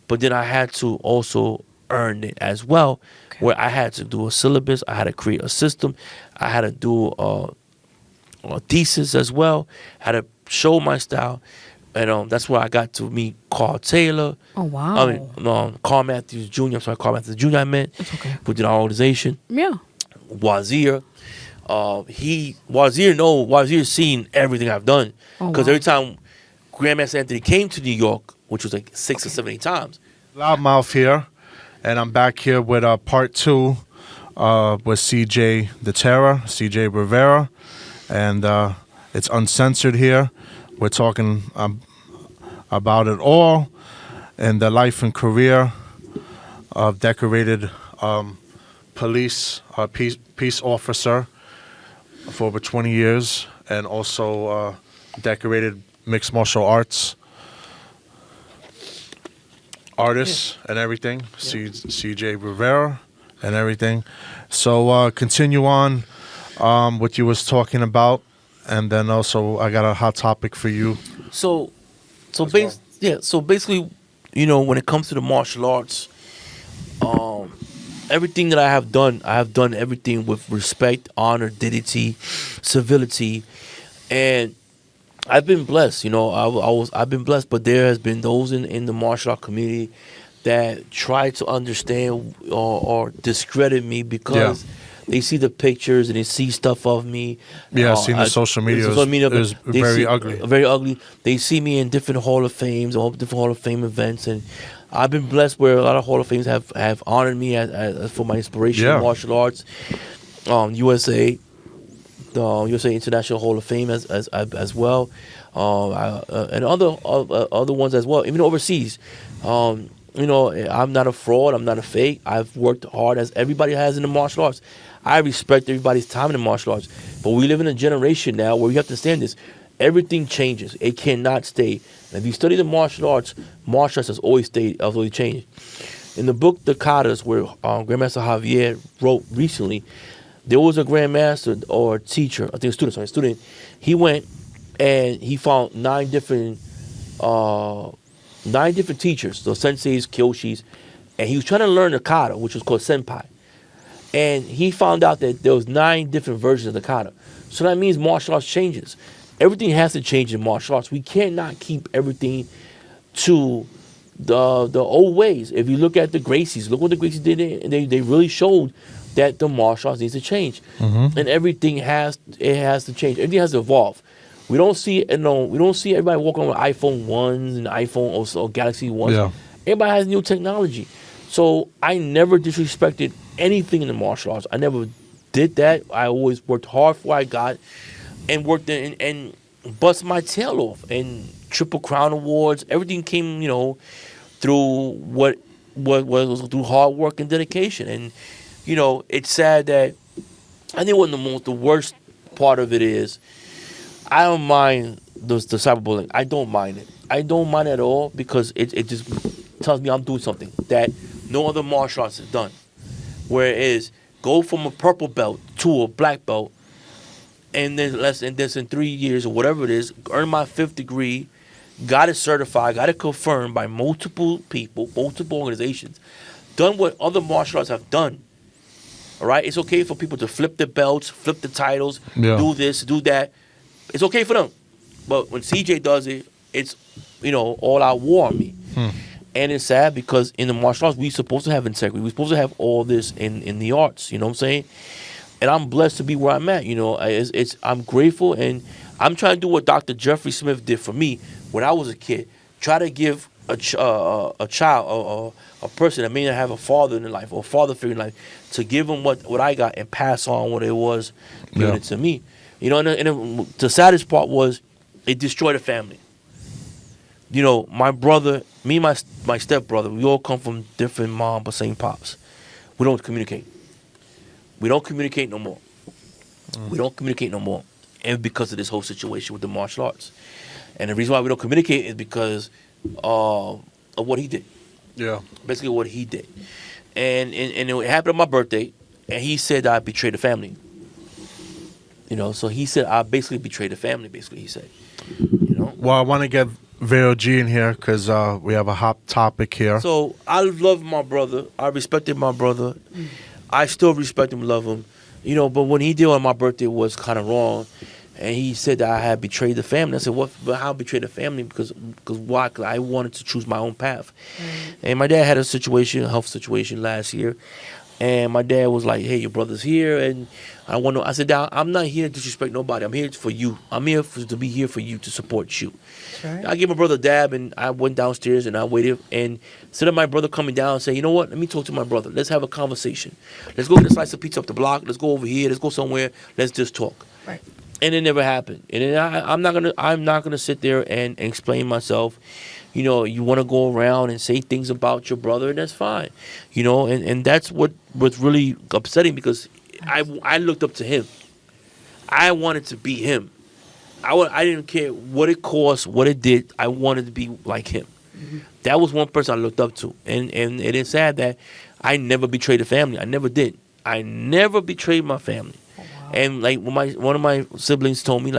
but then I had to also earn it as well, where I had to do a syllabus, I had to create a system, I had to do a thesis as well, I had to show my style. And that's where I got to meet Carl Taylor. Oh, wow. I mean, Carl Matthews Jr. I'm sorry, Carl Matthews Jr. I met. It's okay. Within our organization. Yeah. Wazir. Wazir's seen everything I've done. Because every time Grandmaster Anthony came to New York, which was like 6 or 7 times. Loudmouth here. And I'm back here with part 2 with CJ the Terror, CJ Rivera. And it's uncensored here. We're talking about it all and the life and career of decorated peace officer for over 20 years, and also decorated mixed martial arts artist and everything, CJ Rivera and everything. So continue on what you was talking about. And then also, I got a hot topic for you. So basically, when it comes to the martial arts, everything that I have done everything with respect, honor, dignity, civility, and I've been blessed. I've been blessed, but there has been those in the martial art community that try to understand or discredit me because. Yeah. They see the pictures and they see stuff of me. Yeah, I've seen the social media. It was very ugly. Very ugly. They see me in different Hall of Fames, or different Hall of Fame events, and I've been blessed where a lot of Hall of Fames have honored me as for my inspiration in martial arts. USA, the USA International Hall of Fame as well, and other ones as well, even overseas. I'm not a fraud. I'm not a fake. I've worked hard as everybody has in the martial arts. I respect everybody's time in the martial arts. But we live in a generation now where you have to understand this. Everything changes. It cannot stay. And if you study the martial arts has always stayed, always changed. In the book The Katas, where Grandmaster Javier wrote recently, There was a grandmaster or a teacher, I think a student. He went and he found nine different teachers, so senseis, kyoshis, and he was trying to learn the kata, which was called senpai. And he found out that there was 9 different versions of the kata. So that means martial arts changes. Everything has to change in martial arts. We cannot keep everything to the old ways. If you look at the Gracies, look what the Gracies did. They really showed that the martial arts needs to change, and everything has to change. Everything has to evolve. We don't see we don't see everybody walking with iPhone 1s and iPhone or Galaxy 1s. Yeah. Everybody has new technology. So I never disrespected anything in the martial arts. I never did that. I always worked hard for what I got and worked and bust my tail off. And Triple Crown Awards, everything came, through what was through hard work and dedication. And, it's sad that I think the worst part of it is I don't mind the cyberbullying. I don't mind it. I don't mind it at all because it just tells me I'm doing something that no other martial arts has done. Whereas go from a purple belt to a black belt, and then in 3 years or whatever it is, earn my 5th degree, got it certified, got it confirmed by multiple people, multiple organizations, done what other martial arts have done. All right, it's okay for people to flip the belts, flip the titles, do this, do that. It's okay for them, but when CJ does it, it's all out war on me. And it's sad because in the martial arts, we're supposed to have integrity. We're supposed to have all this in the arts. You know what I'm saying? And I'm blessed to be where I'm at. I'm grateful, and I'm trying to do what Dr. Jeffrey Smith did for me when I was a kid. Try to give a child, a person that may not have a father in their life or a father figure in life, to give them what I got and pass on what it was given it to me. And the saddest part was it destroyed a family. My brother, me and my stepbrother, we all come from different mom but same pops. We don't communicate. We don't communicate no more. We don't communicate no more. And because of this whole situation with the martial arts. And the reason why we don't communicate is because of what he did. Yeah. Basically what he did. And it happened on my birthday, and he said I betrayed the family. So he said I basically betrayed the family, basically, he said. Well, I want to get VeroG in here because we have a hot topic here. So I love my brother. I respected my brother. I still respect him, love him. But when he did on my birthday was kind of wrong. And he said that I had betrayed the family. I said, what? But how betrayed the family? Because why? Because I wanted to choose my own path. And my dad had a health situation last year. And my dad was like, hey, your brother's here. And I said, Dad, I'm not here to disrespect nobody. I'm here for you. I'm here to be here for you, to support you. Right. I gave my brother a dab, and I went downstairs and I waited. And instead of my brother coming down and saying, you know what, let me talk to my brother. Let's have a conversation. Let's go get a slice of pizza up the block. Let's go over here. Let's go somewhere. Let's just talk. Right. And it never happened. And then I'm not gonna sit there and explain myself. You want to go around and say things about your brother, and that's fine. And that's what's really upsetting, because I looked up to him. I wanted to be him. I didn't care what it cost, what it did. I wanted to be like him. That was one person I looked up to. And it is sad that I never betrayed the family. I never did. I never betrayed my family. And like when one of my siblings told me,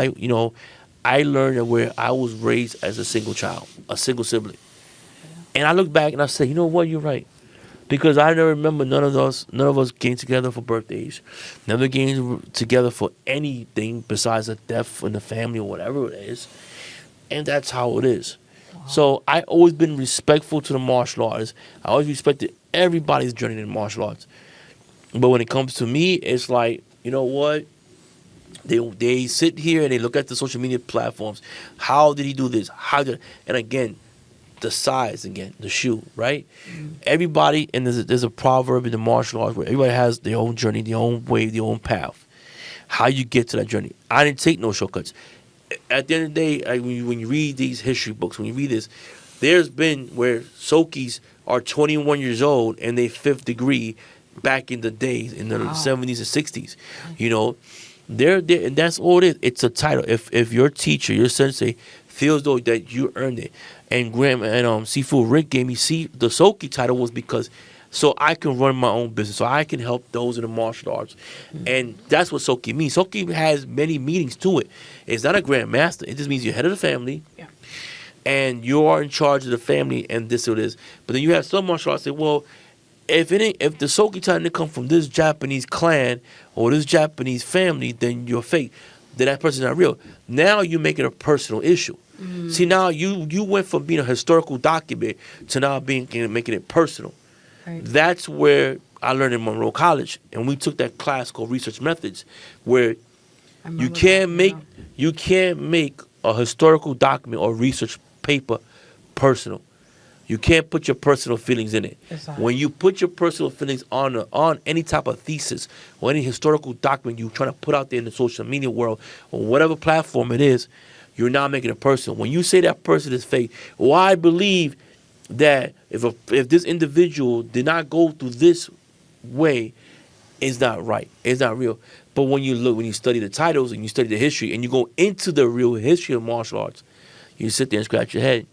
I learned that where I was raised as a single child, a single sibling. And I look back and I say, you know what, you're right. Because I don't remember none of us getting together for birthdays, never getting together for anything besides a death in the family or whatever it is. And that's how it is. Wow. So I always been respectful to the martial arts. I always respected everybody's journey in martial arts. But when it comes to me, it's like, you know what? They sit here and they look at the social media platforms. How did he do this? And again, the size again, the shoe, right? Everybody, and there's a proverb in the martial arts where everybody has their own journey, their own way, their own path. How you get to that journey. I didn't take no shortcuts. At the end of the day, when you read these history books, when you read this, there's been where Sokis are 21 years old and they 5th degree back in the days, in the 70s and 60s. They're there, and that's all it is. It's a title. If your teacher, your sensei, feels though that you earned it, and Sifu Rick gave me the Soki title was because so I can run my own business, so I can help those in the martial arts. And that's what Soki means. Soki has many meanings to it. It's not a grand master. It just means you're head of the family. Yeah. And you are in charge of the family, and this or this. But then you have some martial arts say, well, if the Soki time to come from this Japanese clan or this Japanese family, then you're fake. Then that person's not real. Now you make it a personal issue. See, now you went from being a historical document to now making it personal. Right. That's where I learned in Monroe College, and we took that class called Research Methods, where you can't make a historical document or research paper personal. You can't put your personal feelings in it. Exactly. When you put your personal feelings on any type of thesis or any historical document you're trying to put out there in the social media world or whatever platform it is, you're now making it personal. When you say that person is fake, well, I believe that if this individual did not go through this way, it's not right. It's not real. But when you study the titles and you study the history and you go into the real history of martial arts, you sit there and scratch your head.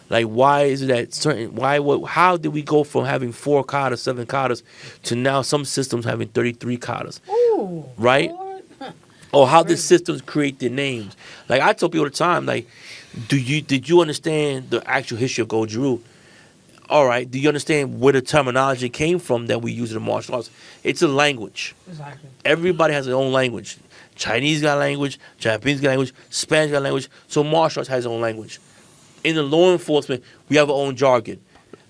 Like, why is it that how did we go from having 4 katas, 7 katas, to now some systems having 33 katas? Ooh, right? Lord. Or how did systems create their names? Like, I tell people all the time, like, did you understand the actual history of Goju? All right, do you understand where the terminology came from that we use in the martial arts? It's a language. Exactly. Everybody has their own language. Chinese got language, Japanese got language, Spanish got language, so martial arts has its own language. In the law enforcement, we have our own jargon.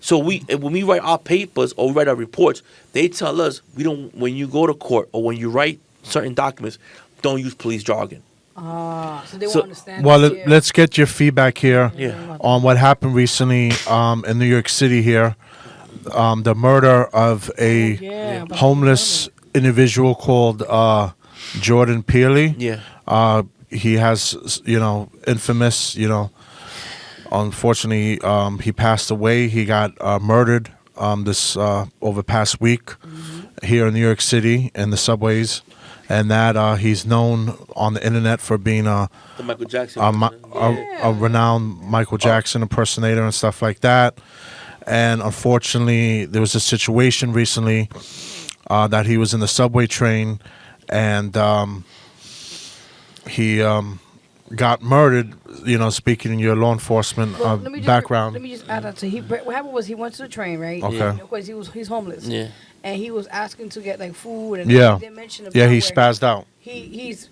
So when we write our papers or we write our reports, they tell us when you go to court or when you write certain documents, don't use police jargon. So they won't understand. Well, this here. let's get your feedback here Yeah. on what happened recently in New York City here. The murder of a homeless individual called Jordan Pearley. Yeah. He has, infamous, unfortunately, he passed away. He got murdered this over past week here in New York City in the subways. And that he's known on the internet for being The Michael Jackson. a renowned Michael Jackson impersonator and stuff like that. And unfortunately, there was a situation recently that he was in the subway train and he got murdered, speaking in your law enforcement background. Let me just add that to what happened was he went to the train, right? Okay. And of course, he's homeless. Yeah. And he was asking to get like food and Yeah. he didn't mention Yeah, he where spazzed out. He's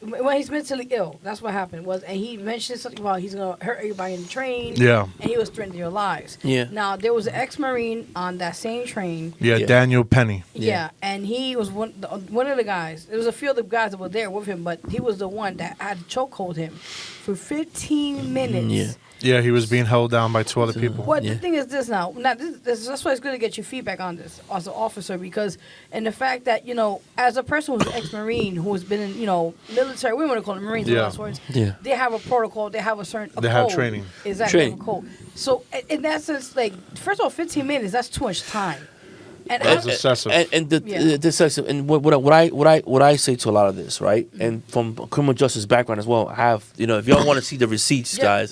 mentally ill. That's what happened and he mentioned something about he's gonna hurt everybody in the train. Yeah. And he was threatening their lives. Yeah. Now there was an ex-Marine on that same train. Yeah, Yeah. Daniel Penny. Yeah, and he was one of the guys. There was a few other guys that were there with him, but he was the one that had to chokehold him for 15 minutes. Yeah. Yeah, he was being held down by 2 other people. Well, Yeah. the thing is this now. That's why it's good to get your feedback on this as an officer because, and the fact that, as a person who's an ex-Marine who has been in, military, we want to call them Marines, Yeah. of sorts, Yeah. they have a protocol, they have a certain They have code. training. Exactly, they have a Training. code. So, in that sense, like, first of all, 15 minutes, that's too much time. And That's excessive. The excessive. And what I say to a lot of this, right? And from a criminal justice background as well, I have, if y'all want to see the receipts, Yeah.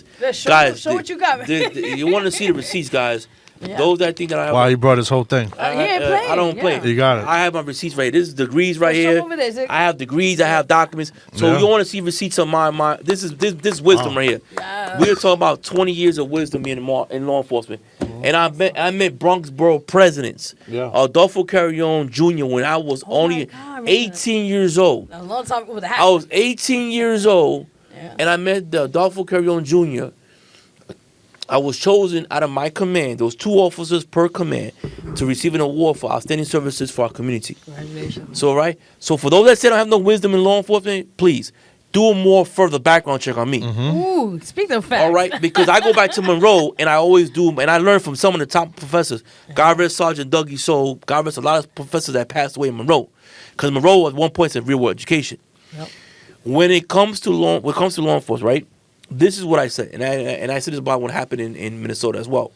guys, Show what you got. you want to see the receipts, guys. Yeah. Those that think that I have, Wow, he brought his whole thing. He ain't playing, I don't play. yeah. You got it. I have my receipts right. This is degrees right Show here. over there, Zach. I have degrees. I have documents. So Yeah. you want to see receipts on my this is wisdom right here. Yeah. We're talking about 20 years of wisdom in law enforcement. And I met Bronxboro presidents. Yeah. Adolfo Carrion Jr. when I was only God, 18 years old. A long time with a hat. I was 18 years old, Yeah. and I met the Adolfo Carrion Jr. I was chosen out of my command. There was 2 officers per command to receive an award for outstanding services for our community. Congratulations. So for those that say I don't have no wisdom in law enforcement, please do a more further background check on me. Ooh, speak of facts. All right, because I go back to Monroe and I always do, and I learn from some of the top professors. God rest Sergeant Dougie Soul. God rest a lot of professors that passed away in Monroe, because Monroe at one point said real world education. Yep. When it comes to law enforcement, right? This is what I said, and I said this about what happened in Minnesota as well.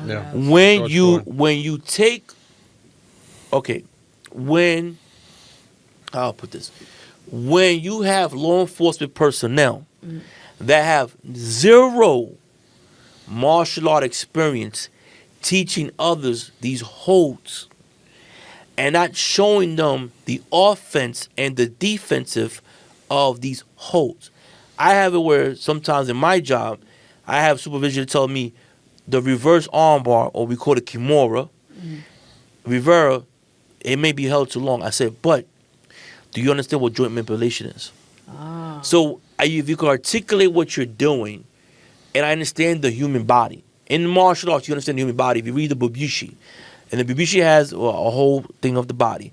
Yeah. When George you Floyd. when you take, okay, when I'll put this, when you have law enforcement personnel that have 0 martial art experience teaching others these holds and not showing them the offense and the defensive of these holds. I have it where sometimes in my job, I have supervision tell me the reverse armbar, or we call it Kimura, Rivera, it may be held too long. I said, but do you understand what joint manipulation is? So if you can articulate what you're doing, and I understand the human body. In martial arts, you understand the human body. If you read the Bubushi, and the Bubushi has a whole thing of the body.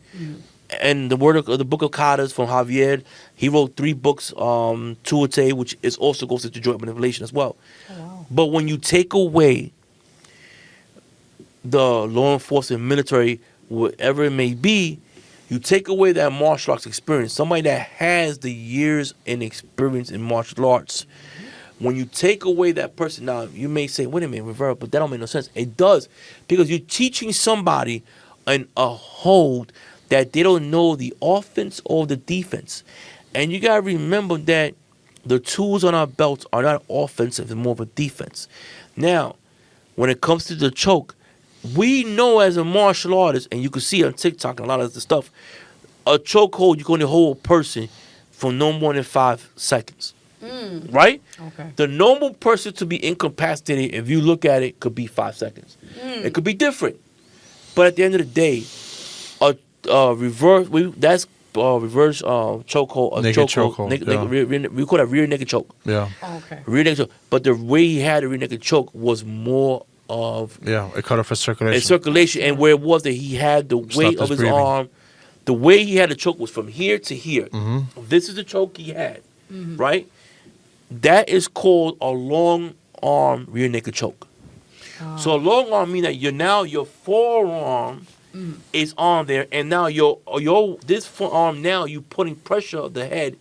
And the book of katas from Javier, he wrote 3 books, Tuate, which is also goes into joint manipulation as well. But when you take away the law enforcement, military, whatever it may be, you take away that martial arts experience, somebody that has the years and experience in martial arts. When you take away that person, now you may say, wait a minute, Rivera, but that don't make no sense. It does, because you're teaching somebody a hold that they don't know the offense or the defense. And you got to remember that the tools on our belts are not offensive, they're more of a defense. Now, when it comes to the choke, we know as a martial artist, and you can see on TikTok and a lot of the stuff, a choke hold, you can only hold a person for no more than 5 seconds. Right? Okay. The normal person to be incapacitated, if you look at it, could be 5 seconds. It could be different. But at the end of the day, reverse chokehold, Naked chokehold, we call that rear naked choke. Yeah. Okay. Rear naked choke. But the way he had a rear naked choke was more of It cut off his circulation. circulation, and where it was that he had the weight of his breathing. arm. The way he had the choke was from here to here. This is the choke he had, right? That is called a long arm rear naked choke. So a long arm means that your forearm is on there, and now this forearm, now you putting pressure of the head.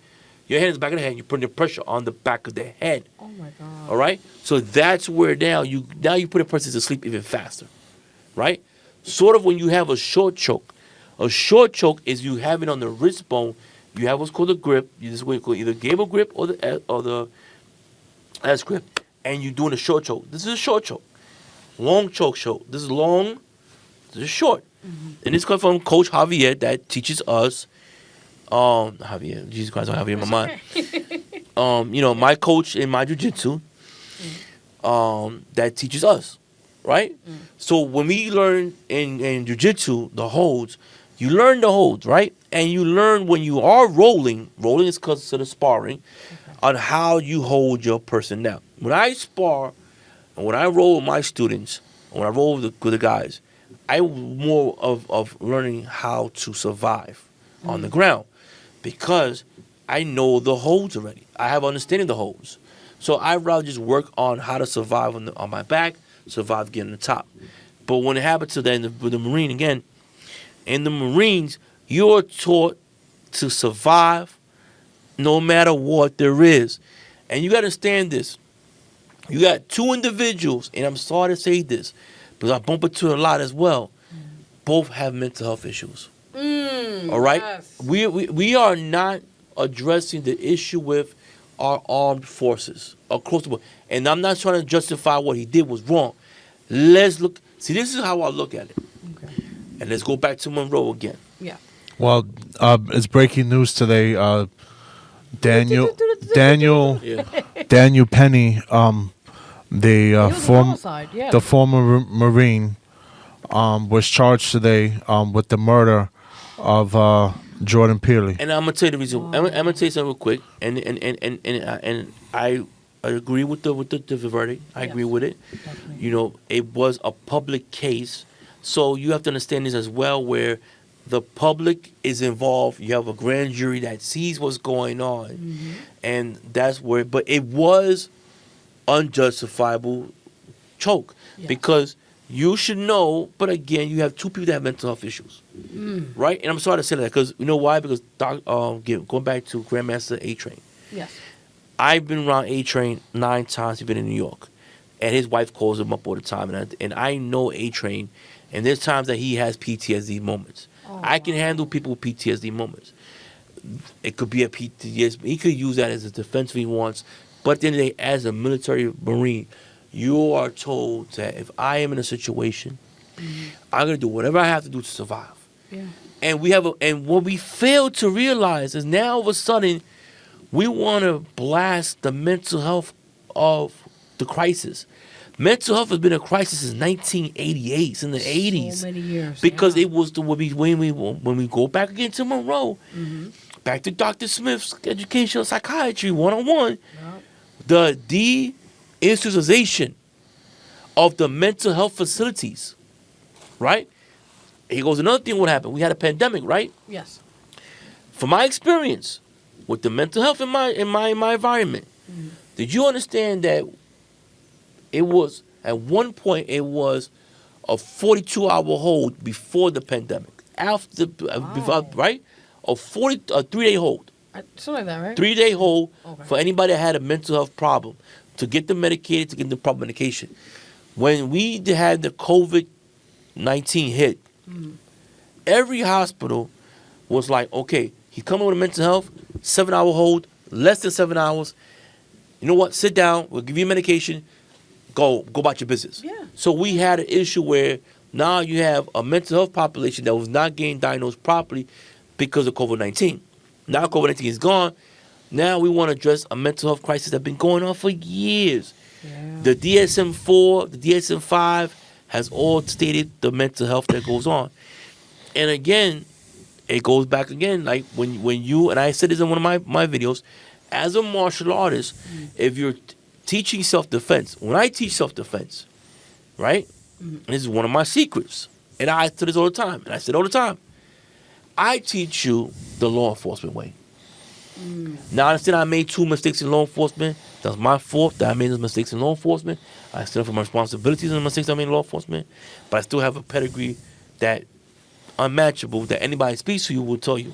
Your hand is back of the head. You're putting the pressure on the back of the head. Oh my God. All right. So that's where now you put a person to sleep even faster, right? Sort of when you have a short choke. A short choke is you have it on the wrist bone. You have what's called a grip. You just call either gable grip or the S grip, and you're doing a short choke. This is a short choke. Long choke. This is long. This is short. And this comes from Coach Javier that teaches us. Javier, Jesus Christ, I have Javier in my mind. My coach in my jiu-jitsu, that teaches us, right? So when we learn in jiu-jitsu the holds, you learn the holds, right? And you learn when you are rolling is considered sparring, on how you hold your person. Now, when I spar and when I roll with my students, when I roll with the guys, I'm more of learning how to survive on the ground, because I know the holds already. I have understanding the holds. So I'd rather just work on how to survive on my back, survive getting the top. But when it happens to with the Marine, again, in the Marines, you're taught to survive no matter what there is. And you got to understand this. You got 2 individuals, and I'm sorry to say this, because I bump into it a lot as well. Both have mental health issues. All right? Yes. We are not addressing the issue with our armed forces across the board. And I'm not trying to justify what he did was wrong. Let's look. See, this is how I look at it. Okay. And let's go back to Monroe again. Yeah. Well, it's breaking news today. Daniel Yeah. Daniel Penny, He was on the side, yeah. the former Marine, was charged today with the murder of Jordan Pearley. And I'm gonna tell you the reason. I'm gonna tell you something real quick. And I agree with the verdict. I agree with it. Definitely. It was a public case, so you have to understand this as well, where the public is involved. You have a grand jury that sees what's going on, and that's where. But it was unjustifiable choke, because you should know. But again, you have 2 people that have mental health issues, right? And I'm sorry to say that, because you know why? Because going back to Grandmaster A-Train. Yes. I've been around A-Train 9 times. He's been in New York, and his wife calls him up all the time, and I know A-Train, and there's times that he has PTSD moments. I can handle people with PTSD moments. It could be a PTSD. He could use that as a defense if he wants. But at the end of the day, as a military Marine, you are told that if I am in a situation, I'm gonna do whatever I have to do to survive. Yeah. And what we fail to realize is now all of a sudden we want to blast the mental health of the crisis. Mental health has been a crisis since 1988, since the 80s. So many years. Because yeah. it was when we go back again to Monroe, back to Dr. Smith's educational psychiatry 101, the deinstitutionalization of the mental health facilities, right? Here goes another thing. What happened? We had a pandemic, right? Yes. From my experience with the mental health in my environment, did you understand that it was at one point it was a 42-hour hold before the pandemic, after before, right? A 3-day hold, Something like that, right? 3-day hold Okay. for anybody that had a mental health problem to get them medicated, to get them proper medication. When we had the COVID-19 hit, every hospital was like, okay, he coming with a mental health, 7-hour hold, less than 7 hours. You know what? Sit down. We'll give you medication. Go about your business. Yeah. So we had an issue where now you have a mental health population that was not getting diagnosed properly because of COVID-19. Now COVID-19 is gone. Now we want to address a mental health crisis that's been going on for years. Yeah. The DSM-4, the DSM-5 has all stated the mental health that goes on. And again, it goes back again, like when you, and I said this in one of my videos, as a martial artist, if you're teaching self-defense, when I teach self-defense, right, this is one of my secrets, and I say this all the time, and I said all the time, I teach you the law enforcement way. Now, I understand I made 2 mistakes in law enforcement. That's my fault that I made those mistakes in law enforcement. I stand for my responsibilities and the mistakes I made in law enforcement, but I still have a pedigree that unmatchable that anybody speaks to you will tell you.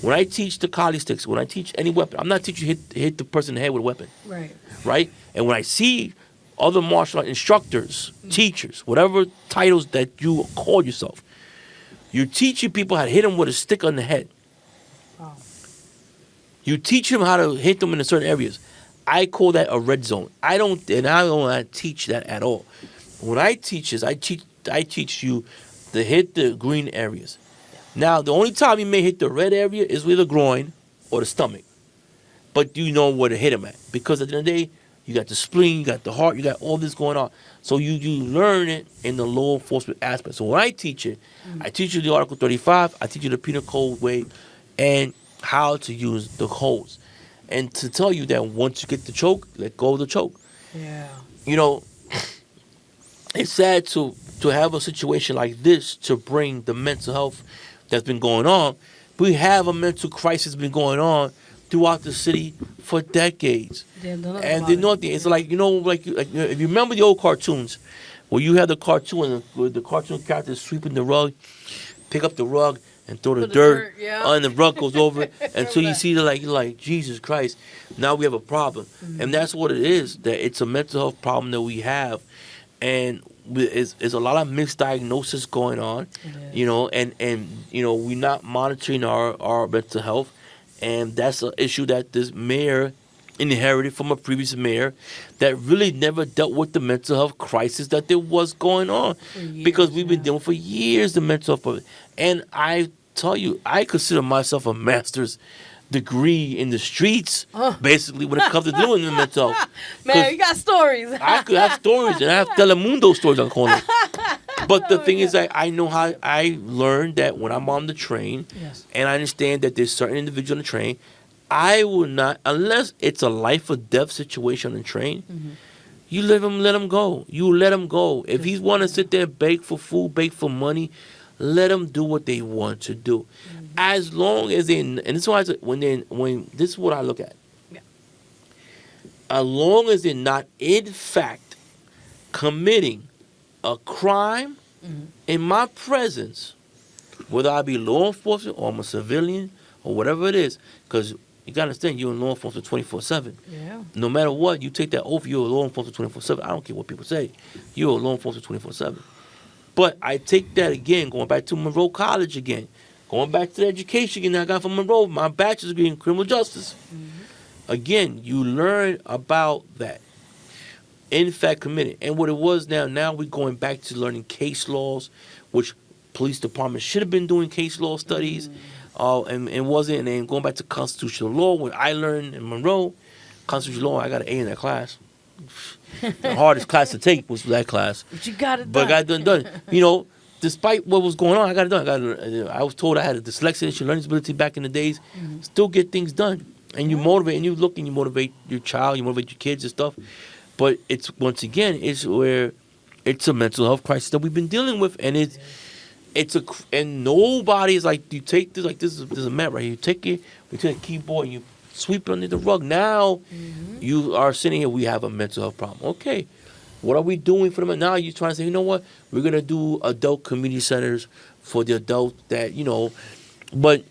When I teach the collie sticks, when I teach any weapon, I'm not teaching you hit the person in the head with a weapon, Right. right? And when I see other martial art instructors, teachers, whatever titles that you call yourself, you're teaching people how to hit them with a stick on the head. Wow. You teach them how to hit them in certain areas. I call that a red zone. I don't teach that at all. When I teach this, I teach you to hit the green areas. Now, the only time you may hit the red area is with the groin or the stomach. But you know where to hit them at. Because at the end of the day, you got the spleen, you got the heart, you got all this going on. So you learn it in the law enforcement aspect. So when I teach it, I teach you the Article 35, I teach you the penal code way, and how to use the codes. And to tell you that once you get the choke, let go of the choke. Yeah. You know, it's sad to have a situation like this to bring the mental health that's been going on. We have a mental crisis been going on throughout the city for decades. And they know it's like, like if you remember the old cartoons where you had the cartoon where the cartoon characters sweeping the rug, pick up the rug and throw the dirt and the rug goes over it until you see you're like, Jesus Christ, now we have a problem. And that's what it is, that it's a mental health problem that we have. And it's a lot of misdiagnosis going on, and we're not monitoring our mental health. And that's an issue that this mayor inherited from a previous mayor that really never dealt with the mental health crisis that there was going on. Because we've been dealing for years the mental health. And I tell you, I consider myself a master's degree in the streets, basically, when it comes to doing the mental health. Man, you got stories. I could have stories, and I have Telemundo stories on corner. But the thing is that I know how I learned that when I'm on the train, and I understand that there's certain individuals on the train, I will not, unless it's a life or death situation on the train, you let him go. You let him go. If he's want to sit there and beg for food, beg for money, let them do what they want to do. As long as they, and this is why when this is what I look at. As long as they're not in fact committing a crime in my presence, whether I be law enforcement or I'm a civilian or whatever it is, because you gotta understand, you're in law enforcement 24/7. Yeah. No matter what, you take that oath, you're a law enforcement 24/7. I don't care what people say. You're a law enforcement 24/7. But I take that again, going back to Monroe College again, going back to the education again I got from Monroe, my bachelor's degree in criminal justice. Again, you learn about that. in fact committed. And what it was now we're going back to learning case laws, which police departments should have been doing case law studies, and wasn't. And then going back to constitutional law, what I learned in Monroe, constitutional law, I got an A in that class. The hardest class to take was that class. But you got it done. But I got it done. You know, despite what was going on, I got it done. I was told I had a dyslexia issue, learning disability back in the days. Still get things done. And you motivate, and you look and you motivate your child, you motivate your kids and stuff. But it's, once again, it's where it's a mental health crisis that we've been dealing with. And and nobody is like, you take this, like this is a map right here. You take it, we take a keyboard and you sweep it under the rug. Now you are sitting here, we have a mental health problem. Okay, what are we doing for them? Now you're trying to say, you know what, we're going to do adult community centers for the adults that, you know, but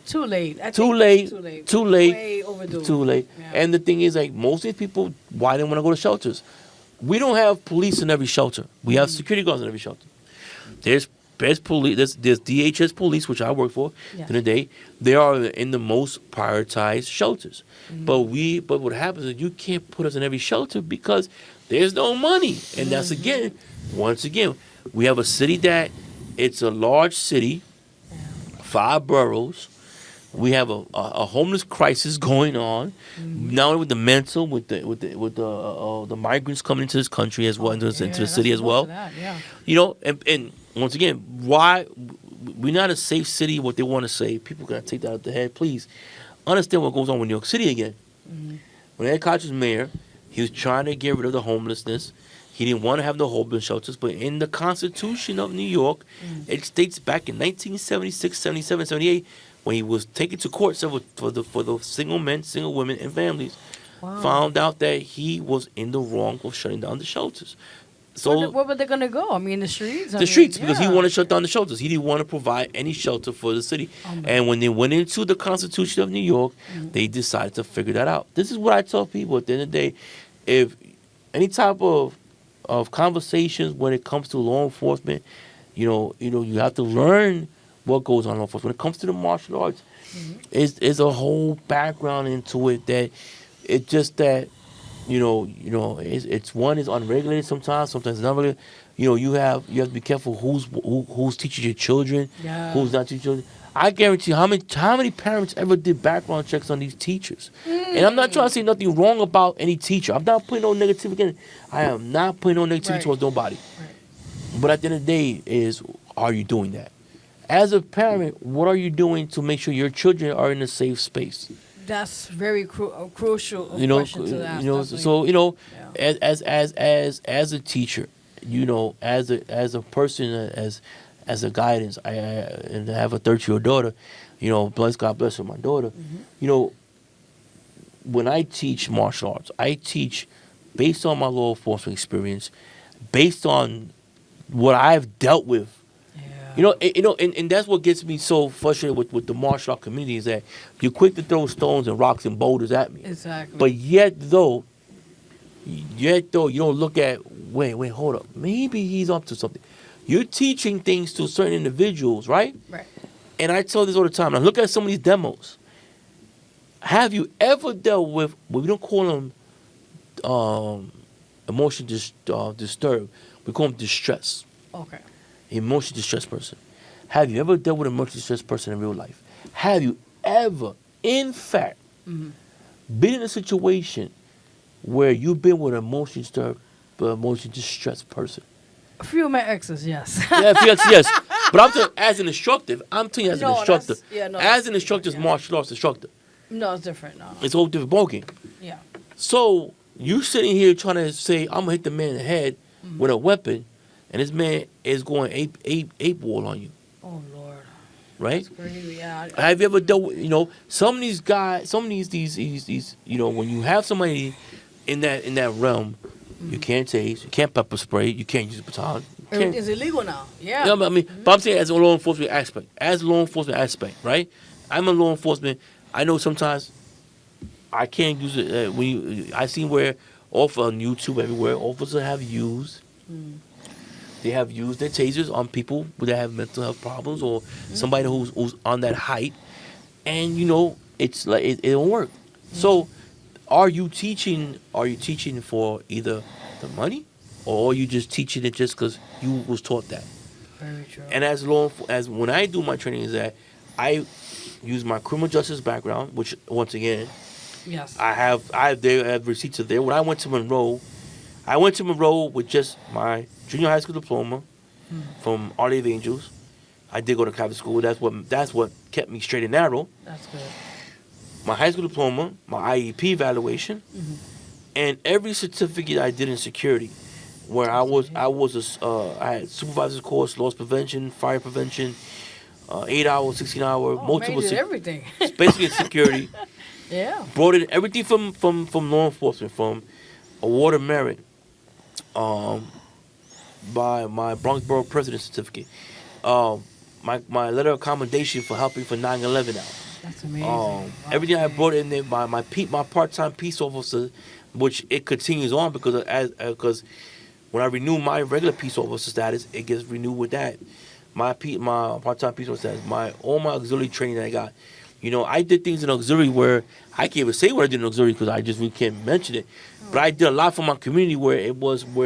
Too late. too late. Way overdue. Too late. Yeah. And the thing is, like, most of these people, why they want to go to shelters? We don't have police in every shelter. We have security guards in every shelter. There's police. There's DHS police, which I work for. Yeah. In the day, they are in the most prioritized shelters. But what happens is you can't put us in every shelter because there's no money. And that's once again, we have a city that it's a large city, 5 boroughs. We have a homeless crisis going on, not only with the mental, with the migrants coming into this country as well, into the city as well. You know, and once again, why we're not a safe city? What they want to say, people gotta take that out of their head. Please understand what goes on with New York City again. When Ed Koch was mayor, he was trying to get rid of the homelessness. He didn't want to have the homeless shelters, but in the Constitution of New York, it states back in 1976, 77, 78, when he was taken to court for the single men, single women, and families, found out that he was in the wrong of shutting down the shelters. So where were they going to go? I mean, the streets? Because he wanted to shut down the shelters. He didn't want to provide any shelter for the city. And when they went into the Constitution of New York, they decided to figure that out. This is what I tell people at the end of the day. If any type of conversations when it comes to law enforcement, you have to learn what goes on in law enforcement. When it comes to the martial arts, is a whole background into it that it's just that it's one is unregulated sometimes it's not regulated. You have to be careful who's teaching your children, who's not teaching children. I guarantee you, how many parents ever did background checks on these teachers? And I'm not trying to say nothing wrong about any teacher. I'm not putting no negativity. I am not putting no negativity towards nobody. But at the end of the day, are you doing that? As a parent, what are you doing to make sure your children are in a safe space? That's very crucial question to ask. As a teacher, as a person, as a guidance, and I have a 13-year-old daughter. God bless her, my daughter. When I teach martial arts, I teach based on my law enforcement experience, based on what I've dealt with. And that's what gets me so frustrated with the martial art community is that you're quick to throw stones and rocks and boulders at me. Exactly. But yet though you don't look at, wait, hold up. Maybe he's up to something. You're teaching things to certain individuals, right? Right. And I tell this all the time. Now look at some of these demos. Have you ever dealt with what we don't call them emotion disturbed? We call them distress. Okay. Emotion distressed person. Have you ever dealt with an emotion distressed person in real life? Have you ever, in fact, been in a situation where you've been with an emotion distressed person? A few of my exes, yes. Yes. But I'm telling you, as an instructor, as an instructor, as an instructor, yeah. martial arts instructor. No, it's different. No. It's a whole different ballgame. Yeah. So you sitting here trying to say, I'm gonna hit the man in the head with a weapon, and this man is going ape wall on you. Oh Lord. Right? That's crazy. Yeah. Have you ever dealt with, some of these guys, some of these, when you have somebody in that realm, you can't tase, you can't pepper spray, you can't use a baton. It's illegal now. Yeah. You know what I mean? But I'm saying as a law enforcement aspect, right? I'm a law enforcement. I know sometimes I can't use it. I seen where off on YouTube everywhere, officers have used. They have used their tasers on people that have mental health problems or somebody who's on that height, and it's like it don't work. So, are you teaching for either the money, or are you just teaching it just because you was taught that? Very true. And as when I do my training is that I use my criminal justice background, which once again Yes. they have receipts of there. When I went to Monroe with just my junior high school diploma from Our Lady of Angels. I did go to Catholic school. That's what kept me straight and narrow. That's good. My high school diploma, my IEP evaluation, and every certificate I did in security, where I had supervisor's course, loss prevention, fire prevention, 8-hour, 16-hour, multiple. Man, you did everything. It's basically in security. Yeah. Brought in everything from law enforcement, from award of merit, by my Bronx Borough President certificate, my letter of commendation for helping for 9/11 out. That's amazing. Everything I brought in there, my part-time peace officer, which it continues on because when I renew my regular peace officer status, it gets renewed with that. My part-time peace officer status, all my auxiliary training that I got. I did things in auxiliary where I can't even say what I did in auxiliary because I just really can't mention it. But I did a lot for my community it was some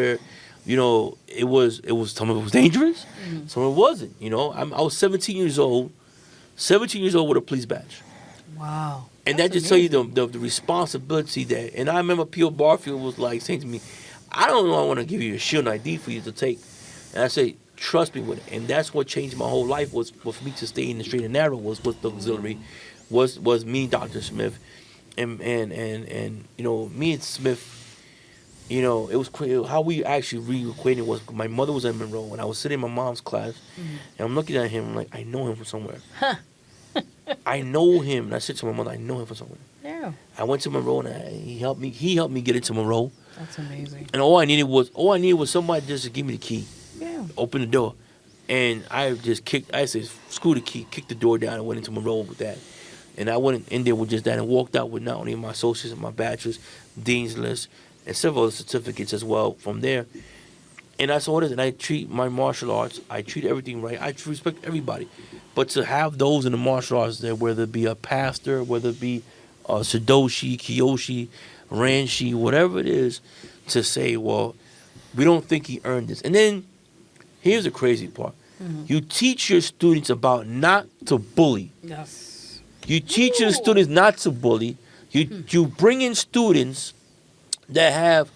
of it was dangerous, some of it wasn't. I was 17 years old with a police badge. Wow. And That's that just tell you amazing. the responsibility that. And I remember P.O. Barfield was like saying to me, I don't know, I want to give you a shield and ID for you to take. And I say, trust me with it. And that's what changed my whole life was for me to stay in the straight and narrow was the auxiliary, was me, Dr. Smith, and me and Smith. It was how we actually re-equated was my mother was in Monroe and I was sitting in my mom's class and I'm looking at him like I know him from somewhere. I know him, and I said to my mother, I know him from somewhere. Yeah. I went to Monroe and he helped me get into Monroe. That's amazing. And all I needed was somebody just to give me the key, Yeah. open the door, and I said screw the key, kicked the door down and went into Monroe with that. And I went in there with just that and walked out with not only my associates and my bachelor's, dean's list, and several other certificates as well from there. And that's all it is. And I treat my martial arts, I treat everything right. I respect everybody. But to have those in the martial arts there, whether it be a pastor, whether it be Sadoshi, Kiyoshi, Ranshi, whatever it is, to say, well, we don't think he earned this. And then here's the crazy part. You teach your students about not to bully. Yes. You teach your students not to bully. You bring in students that have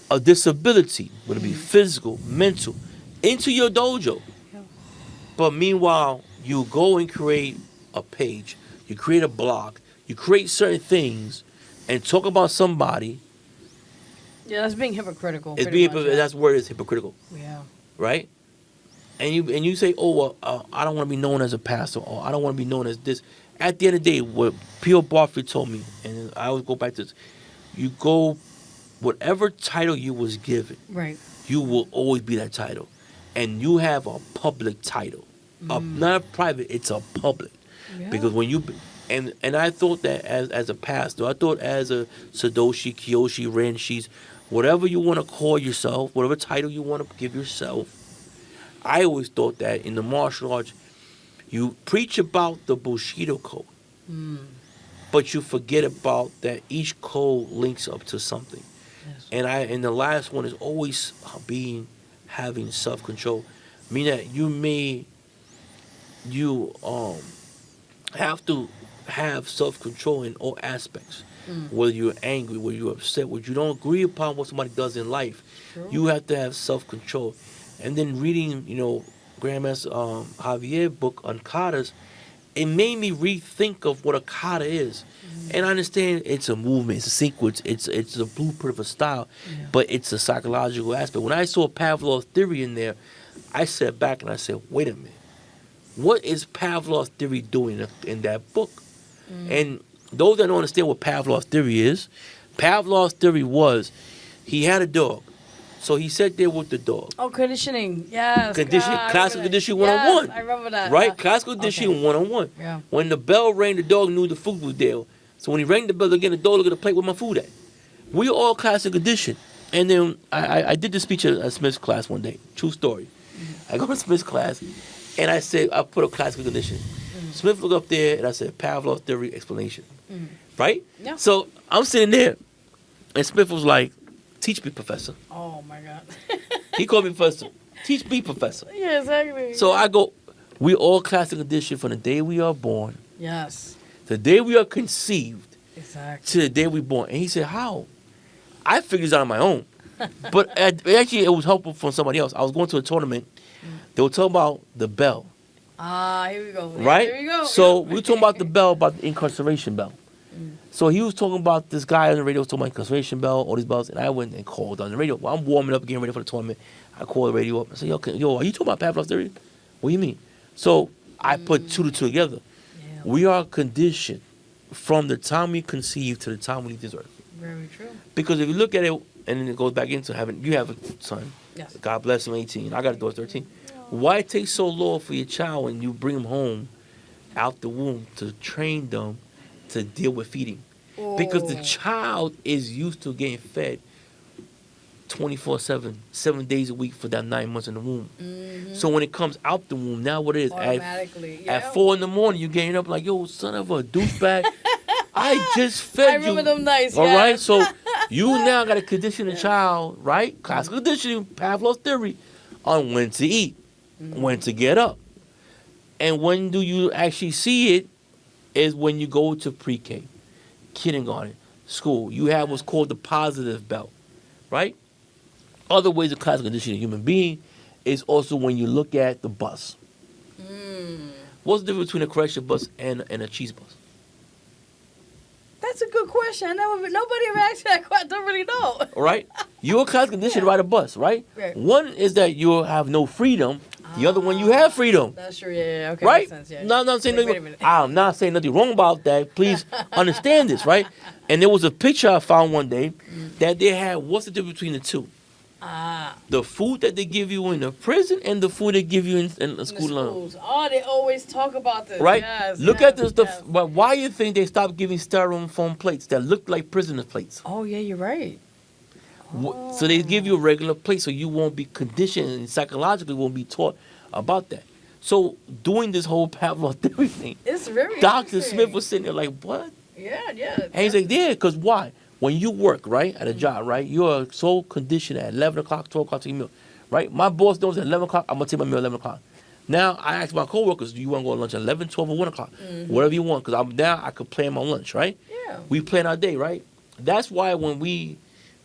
a disability, whether it be physical, mental, into your dojo. Yeah. But meanwhile, you go and create a page, you create a blog, you create certain things, and talk about somebody. Yeah, that's being hypocritical. It's pretty being much, yeah. that's where it's hypocritical, Yeah. right? And you say, oh well, I don't want to be known as a pastor, or I don't want to be known as this. At the end of the day, what P.O. Barfield told me, and I always go back to this, you go, whatever title you was given, Right. you will always be that title. And you have a public title. Not a private, it's a public. Yeah. Because when you, and I thought that as a pastor, I thought as a Sadoshi, Kiyoshi, Ranshis, whatever you want to call yourself, whatever title you want to give yourself, I always thought that in the martial arts, you preach about the Bushido code. But you forget about that each code links up to something. Yes. And the last one is always having self-control. Meaning that you have to have self-control in all aspects. Whether you're angry, whether you're upset, whether you don't agree upon what somebody does in life, you have to have self-control. And then reading, Grandmaster Javier book on katas, it made me rethink of what a kata is. And I understand it's a movement, it's a sequence, it's a blueprint of a style, but it's a psychological aspect. When I saw Pavlov's theory in there, I sat back and I said, wait a minute. What is Pavlov's theory doing in that book? And those that don't understand what Pavlov's theory is, Pavlov's theory was he had a dog. So he sat there with the dog. Oh, conditioning. Yes. Classical conditioning one-on-one. Yes, I remember that. Right? Classical conditioning one-on-one. Yeah. When the bell rang, the dog knew the food was there. So when he rang the bell again, the dog looked at the plate with my food at. We all classical conditioned. And then I did the speech at Smith's class one day. True story. I go to Smith's class, and I said, I put a classical condition. Smith looked up there, and I said, Pavlov's theory explanation. Right? Yeah. So I'm sitting there, and Smith was like, Teach me, professor. Oh my God. He called me professor. Teach me, professor. Yeah, exactly. So I go, we all class and condition from the day we are born, Yes. the day we are conceived, Exactly. to the day we born. And he said, how? I figured it out on my own. But actually, it was helpful from somebody else. I was going to a tournament. They were talking about the bell. Here we go. Right? Here we go. So we were talking about the bell, about the incarceration bell. So he was talking about this guy on the radio was talking about incarceration bell, all these bells, and I went and called on the radio. Well, I'm warming up, getting ready for the tournament. I called the radio up. I said, yo, are you talking about Pavlov's theory? What do you mean? So I put two to two together. Yeah. We are conditioned from the time we conceive to the time we leave this earth. Very true. Because if you look at it, and then it goes back into having, you have a son. Yes. God bless him, 18. I got a daughter, 13. Why it takes so long for your child when you bring him home out the womb to train them to deal with feeding? Because the child is used to getting fed 24/7, 7 days a week for that 9 months in the womb. So when it comes out the womb, now what it is? Automatically. At 4 in the morning, you're getting up like, yo, son of a douchebag. I just fed I you. remember them nights. All right, yes. so you now got to condition the child, right? Classical conditioning, Pavlov's theory, on when to eat, when to get up. And when do you actually see it is when you go to pre-K, kindergarten, school. You have what's called the positive belt, right? Other ways of classical conditioning a human being is also when you look at the bus. What's the difference between a correction bus and a cheese bus? That's a good question. Nobody ever asked me that question. I don't really know. All right? You're classical conditioned to ride a bus, right? Right. One is that you have no freedom. The other one, you have freedom. That's true. Yeah. Okay. Right? Makes sense. Yeah. No, I'm not saying Wait a nothing. minute. I'm not saying nothing wrong about that. Please understand this, right? And there was a picture I found one day that they had. What's the difference between the two? The food that they give you in the prison and the food they give you in the school lunch. Oh, they always talk about this. Right? Yes, Look yes, at this stuff. yes. But why you think they stopped giving styrofoam plates that look like prisoner plates? Oh, yeah, you're right. So they give you a regular plate so you won't be conditioned and psychologically won't be taught about that. So doing this whole Pavlov theory thing, It's very Dr. interesting. Smith was sitting there like, what? Yeah. And he's like, yeah, because why? When you work, right, at a job, right, you are so conditioned at 11 o'clock, 12 o'clock to eat meal, right? My boss knows at 11 o'clock, I'm going to take my meal at 11 o'clock. Now, I ask my coworkers, do you want to go to lunch at 11, 12, or 1 o'clock? Whatever you want, because now I could plan my lunch, right? Yeah. We plan our day, right? That's why when we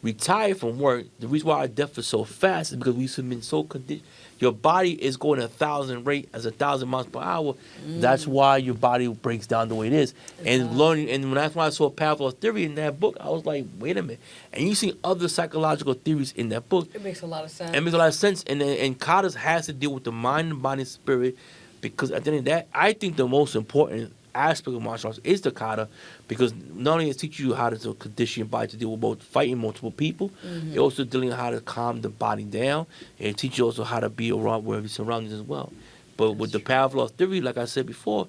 retire from work, the reason why our death is so fast is because we've been so conditioned. Your body is going at 1,000 rate as 1,000 miles per hour. That's why your body breaks down the way it is. And learning, and that's why I saw Pavlov's theory in that book, I was like, wait a minute. And you see other psychological theories in that book. It makes a lot of sense. It makes a lot of sense. And Kata's has to deal with the mind, the body, and spirit. Because at the end of that, I think the most important aspect of martial arts is the kata, because not only does it teach you how to condition your body to deal with both fighting multiple people, it also dealing with how to calm the body down, and it teaches you also how to be around wherever your surroundings as well. But with the Pavlov theory, like I said before,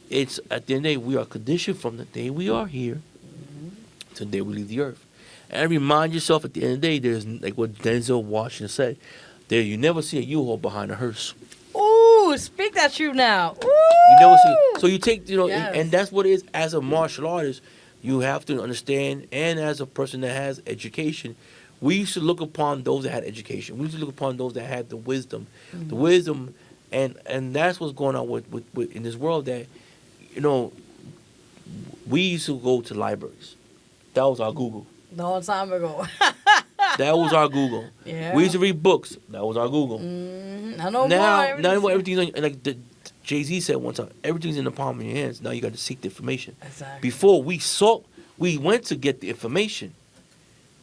it's at the end of the day, we are conditioned from the day we are here to the day we leave the earth. And remind yourself at the end of the day, there's like what Denzel Washington said, there you never see a U-Haul behind a hearse. Ooh, speak that truth now. Ooh. You never see. So you take, Yes. and that's what it is. As a martial artist, you have to understand, and as a person that has education, we used to look upon those that had education. We used to look upon those that had the wisdom, and that's what's going on with in this world. That we used to go to libraries. That was our Google. Long time ago. That was our Google. Yeah. We used to read books. That was our Google. I know Now more. everything's on, like Jay-Z said one time, everything's in the palm of your hands. Now you got to seek the information. Exactly. Before we went to get the information.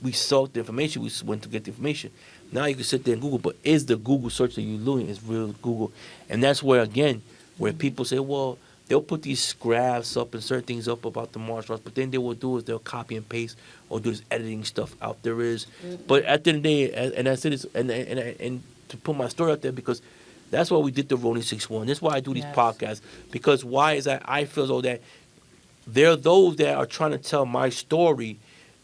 We sought the information. We went to get the information. Now you can sit there and Google, but is the Google search that you're doing is real Google? And that's where, again, where people say, well, they'll put these graphs up and certain things up about the martial arts, but then they will do is they'll copy and paste or do this editing stuff out there is. But at the end of the day, and I said this, and to put my story out there, because that's why we did the Rolling 6-1. That's why I do these podcasts. Because why is that I feel as though that there are those that are trying to tell my story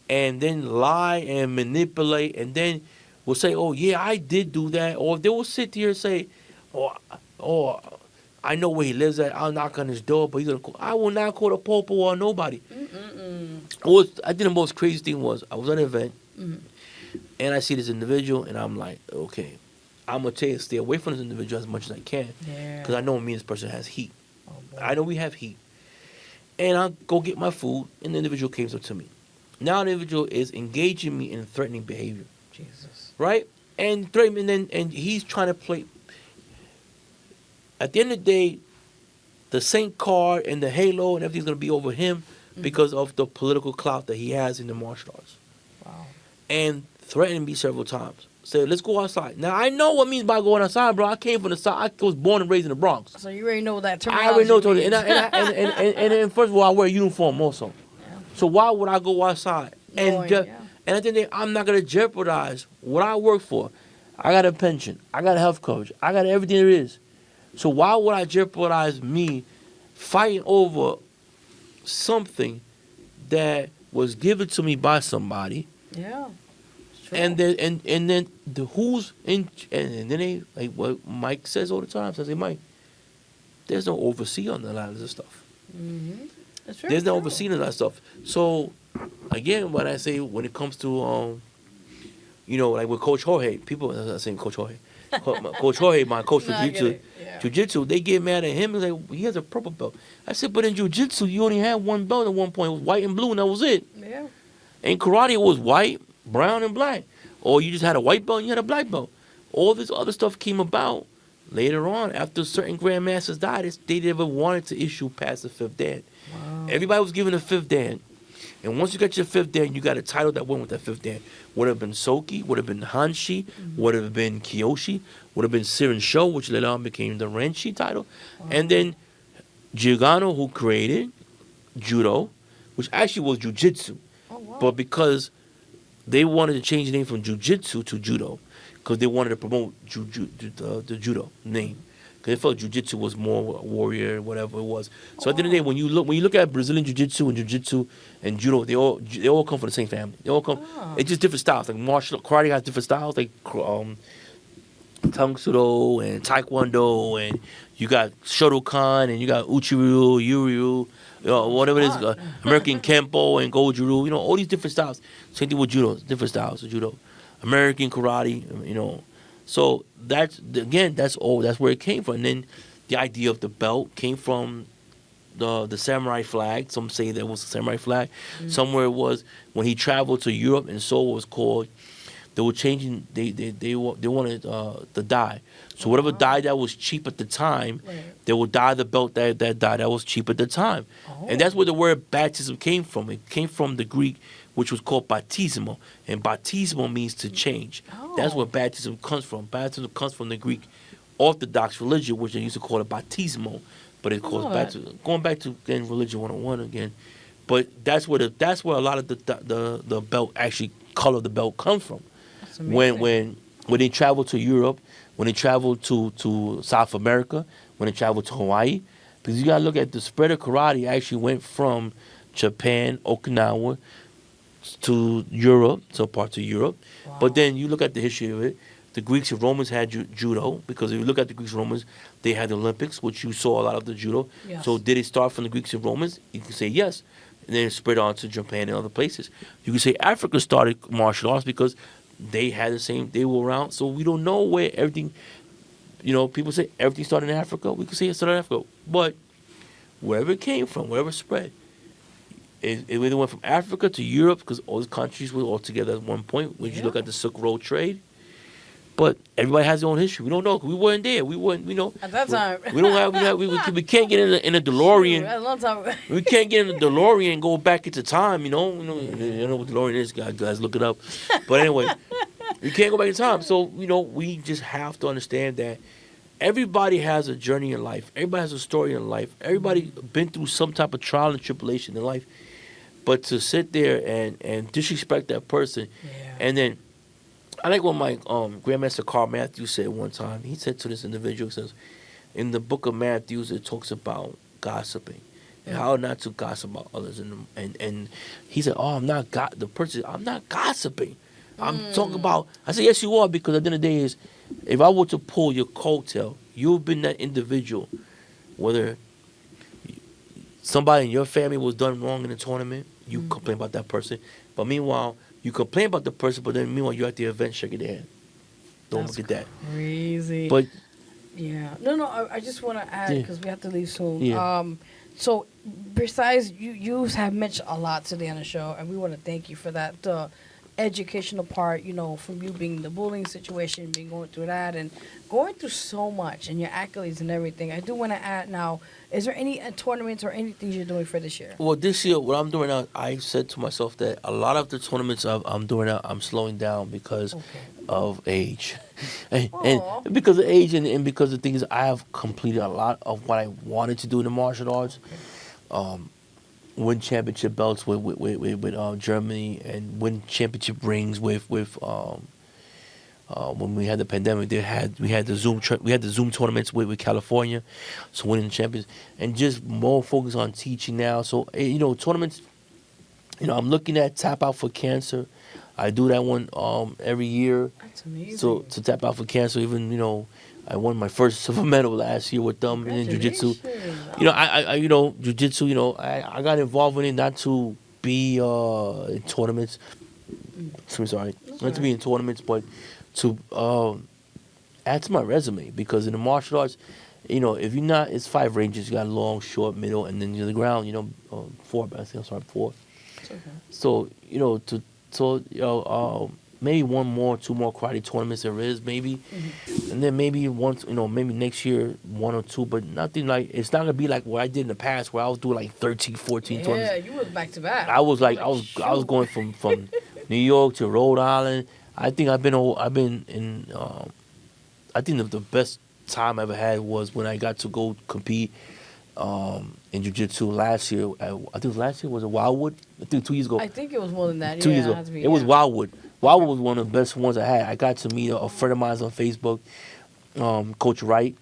and then lie and manipulate and then will say, oh, yeah, I did do that. Or they will sit here and say, oh, I know where he lives at. I'll knock on his door, but he's gonna call. I will not call the popo or nobody. I think the most crazy thing was I was at an event. and I see this individual, and I'm like, okay, I'm gonna tell you, stay away from this individual as much as I can, because I know me and this person has heat. Oh, boy. I know we have heat, and I'll go get my food, and the individual comes up to me. Now the individual is engaging me in threatening behavior, Jesus. right? And threatening, and he's trying to play. At the end of the day, the Saint card and the halo and everything's gonna be over him because of the political clout that he has in the martial arts. Wow. And threatened me several times. Said, let's go outside. Now, I know what it means by going outside, bro. I came from the South. I was born and raised in the Bronx. So you already know what that I already know. terminology And, and first of all, I wear a uniform also. Yeah. So why would I go outside? Knowing, And at the end of the day, I'm not going to jeopardize what I work for. I got a pension. I got health coverage. I got everything there is. So why would I jeopardize me fighting over something that was given to me by somebody? Yeah. And then the who's in, and then they, like what Mike says all the time, says, hey Mike, there's no overseer on a lot of this stuff. Mm-hmm. That's There's no overseeing of that stuff. So again, when I say when it comes to like with Coach Jorge, people are not saying Coach Jorge. Coach Jorge, my coach for jiu-jitsu, they get mad at him and like, he has a purple belt. I said, but in jiu-jitsu, you only had one belt at one point. It was white and blue, and that was it. Yeah. In karate, it was white, brown, and black. Or you just had a white belt and you had a black belt. All this other stuff came about later on after certain grandmasters died. They never wanted to issue past the fifth dan. Wow. Everybody was given a fifth dan. And once you got your fifth dan, you got a title that went with that fifth dan. Would have been Soki, would have been Hanshi, would have been Kiyoshi, would have been Sirin Sho, which later on became the Renshi title. Wow. And then Gigano, who created Judo, which actually was Jiu-Jitsu. Oh, wow. But because they wanted to change the name from Jiu-Jitsu to Judo, because they wanted to promote the Judo name. Because they felt Jiu-Jitsu was more warrior, whatever it was. So at the end of the day, when you look at Brazilian Jiu-Jitsu and Jiu-Jitsu and Judo, they all come from the same family. They all come. Oh. It's just different styles. Like karate has different styles, like Tang Sudo and Taekwondo, and you got Shotokan, and you got Uchiru, Yuryu, whatever it is, American Kempo and Goju-Ryu, all these different styles. Same thing with Judo, different styles of Judo. American Karate, So that's where it came from. And then the idea of the belt came from the samurai flag. Some say that was a samurai flag. Mm-hmm. Somewhere it was when he traveled to Europe and saw what was called. They were changing. They wanted the dye. So whatever dye that was cheap at the time, they would dye the belt that dye that was cheap at the time. Oh. And that's where the word baptism came from. It came from the Greek, which was called baptismo, and baptismo means to change. Oh. That's where baptism comes from. Baptism comes from the Greek Orthodox religion, which they used to call it baptismo, but it calls baptism. Going back to again religion 101 again, but that's where a lot of the belt actually color of the belt come from. When they traveled to Europe, when they traveled to South America, when they traveled to Hawaii, because you gotta look at the spread of karate actually went from Japan, Okinawa, to Europe, so parts of Europe. Wow. But then you look at the history of it, the Greeks and Romans had judo, because if you look at the Greeks and Romans, they had the Olympics, which you saw a lot of the judo. Yes. So did it start from the Greeks and Romans? You can say yes. And then it spread on to Japan and other places. You can say Africa started martial arts because they had the same, they were around. So we don't know where everything, people say everything started in Africa. We can say it started in Africa. But wherever it came from, wherever it spread, it either went from Africa to Europe, because all the countries were all together at one point when you look at the Silk Road trade. But everybody has their own history. We don't know, 'cause we weren't there. We weren't, at that time. We can't get in a DeLorean. At a long time. We can't get in a DeLorean and go back into time. You know what DeLorean is, guys. Look it up. But anyway, we can't go back in time. So we just have to understand that everybody has a journey in life. Everybody has a story in life. Everybody been through some type of trial and tribulation in life. But to sit there and disrespect that person, and then I like what my Grandmaster Carl Matthews said one time. He said to this individual, he says, in the book of Matthews, it talks about gossiping and how not to gossip about others. And he said, I'm not gossiping. I'm talking about, I said, yes, you are, because at the end of the day is, if I were to pull your coattail, you've been that individual, whether somebody in your family was done wrong in the tournament, you complain about that person. But meanwhile, you complain about the person, but then meanwhile you're at the event shaking their hand. Don't That's forget that. crazy. But yeah, no. I just want to add Yeah. because we have to leave soon. Yeah. So besides you have mentioned a lot today on the show, and we want to thank you for that. The educational part, from you being the bullying situation, being going through that, and going through so much, and your accolades and everything. I do want to add now. Is there any tournaments or anything you're doing for this year? Well, this year, what I'm doing now, I said to myself that a lot of the tournaments I'm doing now, I'm slowing down because of age. and Aw. because of age and because of things, I have completed a lot of what I wanted to do in the martial arts. Win championship belts with Germany and win championship rings with when we had the pandemic, we had the Zoom tournaments with California, so winning champions, and just more focus on teaching now. So tournaments, I'm looking at Tap Out for Cancer. I do that one every year. That's amazing. So to Tap Out for Cancer, even I won my first silver medal last year with them in jiu-jitsu. I jiu-jitsu, I got involved in it not to be in tournaments. I'm sorry, not to be in tournaments, but to add to my resume, because in the martial arts, if you're not, it's 5 ranges. You got long, short, middle, and then the ground. 4. I think I'm sorry, 4. It's okay. So maybe 1 more, 2 more karate tournaments there is maybe, and then maybe once maybe next year 1 or 2, but nothing like, it's not gonna be like what I did in the past where I was doing like 13, 14 tournaments. Yeah, you was back to back. I was going from New York to Rhode Island. I think I've been in. I think the best time I ever had was when I got to go compete in jiu-jitsu last year. I think it was last year. Was it Wildwood? I think 2 years ago. I think it was more than that. 2 years it ago. had to be, It was Wildwood. Wildwood was one of the best ones I had. I got to meet a friend of mine on Facebook, Coach Wright.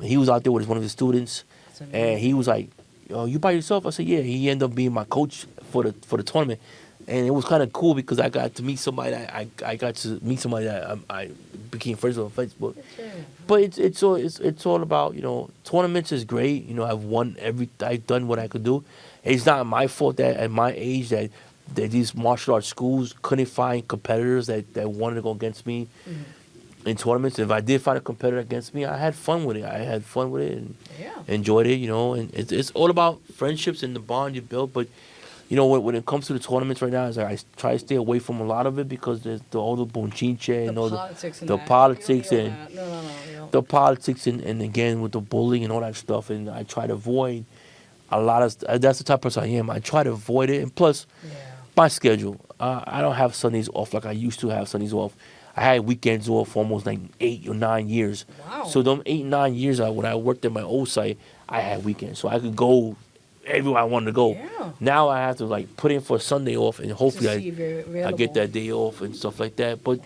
He was out there with one of his students, and he was like, "You by yourself?" I said, "Yeah." He ended up being my coach for the tournament, and it was kind of cool because I got to meet somebody that I became friends with on Facebook. But it's all about tournaments is great. I've done what I could do. It's not my fault that at my age that these martial arts schools couldn't find competitors that wanted to go against me in tournaments. If I did find a competitor against me, I had fun with it. And enjoyed it. And it's all about friendships and the bond you build. But when it comes to the tournaments right now, is I try to stay away from a lot of it because there's all the bonchinche and all the politics and the politics and again with the bullying and all that stuff. And I try to avoid a lot of. That's the type of person I am. I try to avoid it. And plus, my schedule. I don't have Sundays off like I used to have Sundays off. I had weekends off for almost like 8 or 9 years. Wow. So them 8, 9 years when I worked at my old site, I had weekends, so I could go everywhere I wanted to go. Yeah. Now I have to like put in for a Sunday off, and hopefully I get that. that day off and stuff like that. But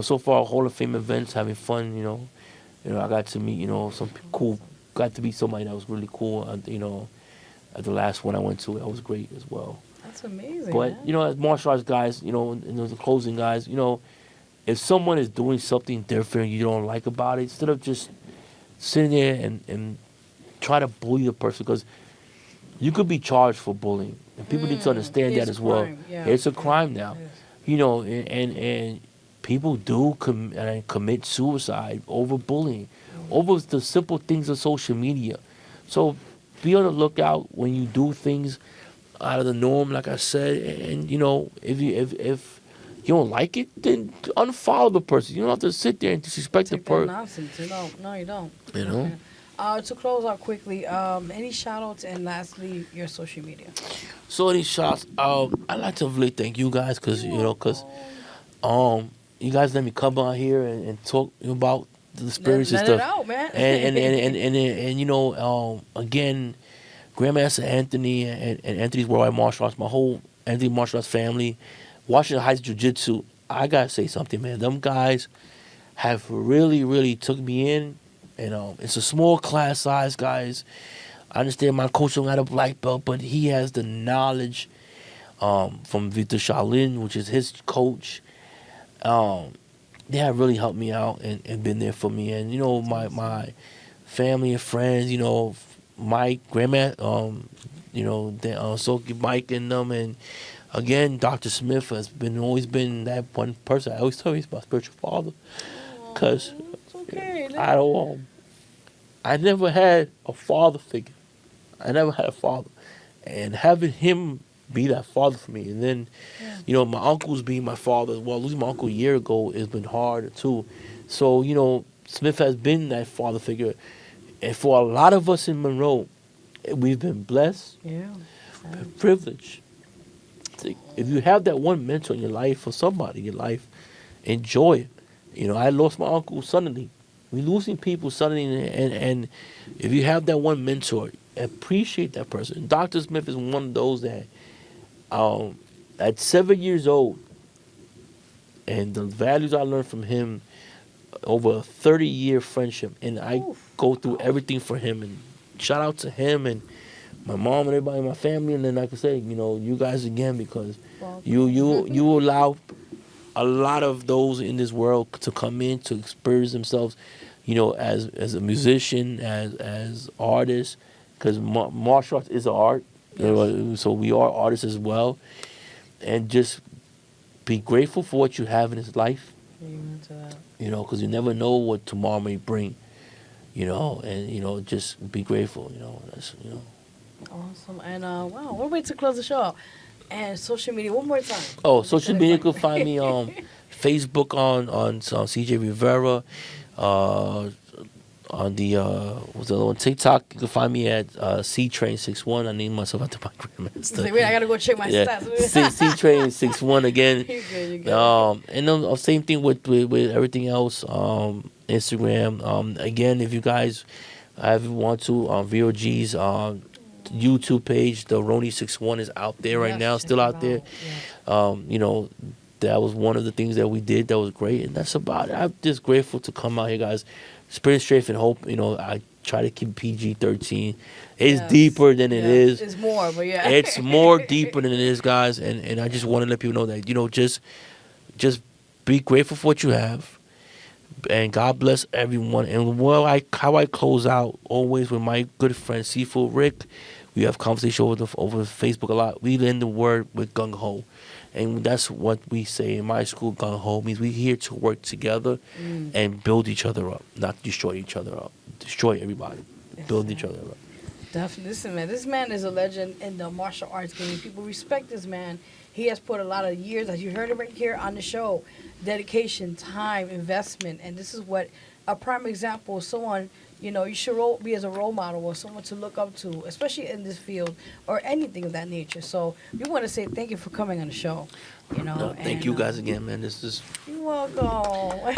so far Hall of Fame events, having fun. I got to meet some cool. Got to meet somebody that was really cool. At the last one I went to, that was great as well. That's amazing. But man. as martial arts guys, and the closing guys, if someone is doing something different you don't like about it, instead of just sitting there and try to bully the person, because you could be charged for bullying, and people need to understand that as well. Yeah. It's a crime now, and people do commit suicide over bullying, over the simple things of social media. So be on the lookout when you do things out of the norm, like I said, and if you don't like it, then unfollow the person. You don't have to sit there and disrespect the person. Nonsense. No, you don't. You know. Okay. To close out quickly, any shout outs, and lastly, your social media. So any shots, I'd like to really thank you guys because you guys let me come on here and talk about the experience and Let stuff. it out, man. And again, Grandmaster Anthony and Anthony's Worldwide Martial Arts, my whole Anthony Martial Arts family, Washington Heights Jiu-Jitsu, I gotta say something, man. Them guys have really, really took me in, and it's a small class size, guys. I understand my coach don't got a black belt, but he has the knowledge from Victor Shaolin, which is his coach. They have really helped me out and been there for me. And, my family and friends, Mike, Grandma, Soki, Mike and them, and again, Dr. Smith has always been that one person. I always tell you he's my spiritual father, because It's okay. I never had a father figure. I never had a father, and having him be that father for me, and then, you know, my uncles being my father. Well, losing my uncle a year ago has been hard too. So, you know, Smith has been that father figure, and for a lot of us in Monroe, we've been blessed, Yeah. privileged. If you have that one mentor in your life or somebody in your life, enjoy it. You know, I lost my uncle suddenly. We losing people suddenly, and if you have that one mentor, appreciate that person. Dr. Smith is one of those that, at 7 years old, and the values I learned from him over a 30-year friendship, and I go through everything for him. And shout out to him and my mom and everybody in my family, and then like I say, you know, you guys again, because you allow a lot of those in this world to come in to experience themselves, you know, as a musician, as artists, because martial arts is an art. You know, so we are artists as well, and just be grateful for what you have in this life. Amen to that. You know, because you never know what tomorrow may bring. You know, and you know, just be grateful. You know, that's, you know. Awesome. And wow, we're waiting to close the show out. And social media one more time. Oh, social media, you can find me on Facebook on CJ Rivera, on the what's the other one, TikTok. You can find me at CTrain61. I named myself after my grandmaster. Wait, I gotta go check my stats. CTrain61 again. You're good, you're good. And then same thing with everything else. Instagram. Again, if you guys ever want to, VeroG's YouTube page, the Roni61 is out there right now, still out there. You know, that was one of the things that we did that was great, and that's about it. I'm just grateful to come out here, guys. Spirit, strength, and hope. You know, I try to keep PG-13. It's deeper than it is. It's more, but yeah. It's more deeper than it is, guys, and I just want to let people know that, you know, just be grateful for what you have, and God bless everyone. And how I close out always with my good friend Seafood Rick. We have conversation over Facebook a lot. We end the word with gung ho, and that's what we say in my school. Gung ho means we're here to work together and build each other up, not destroy each other up. Destroy everybody, build each other up. Definitely. Listen, man, this man is a legend in the martial arts game. People respect this man. He has put a lot of years, as you heard it right here on the show, dedication, time, investment, and this is what a prime example of someone, you know, you should be as a role model or someone to look up to, especially in this field or anything of that nature. So we want to say thank you for coming on the show. You know, Thank you guys again, man. This is. You're welcome.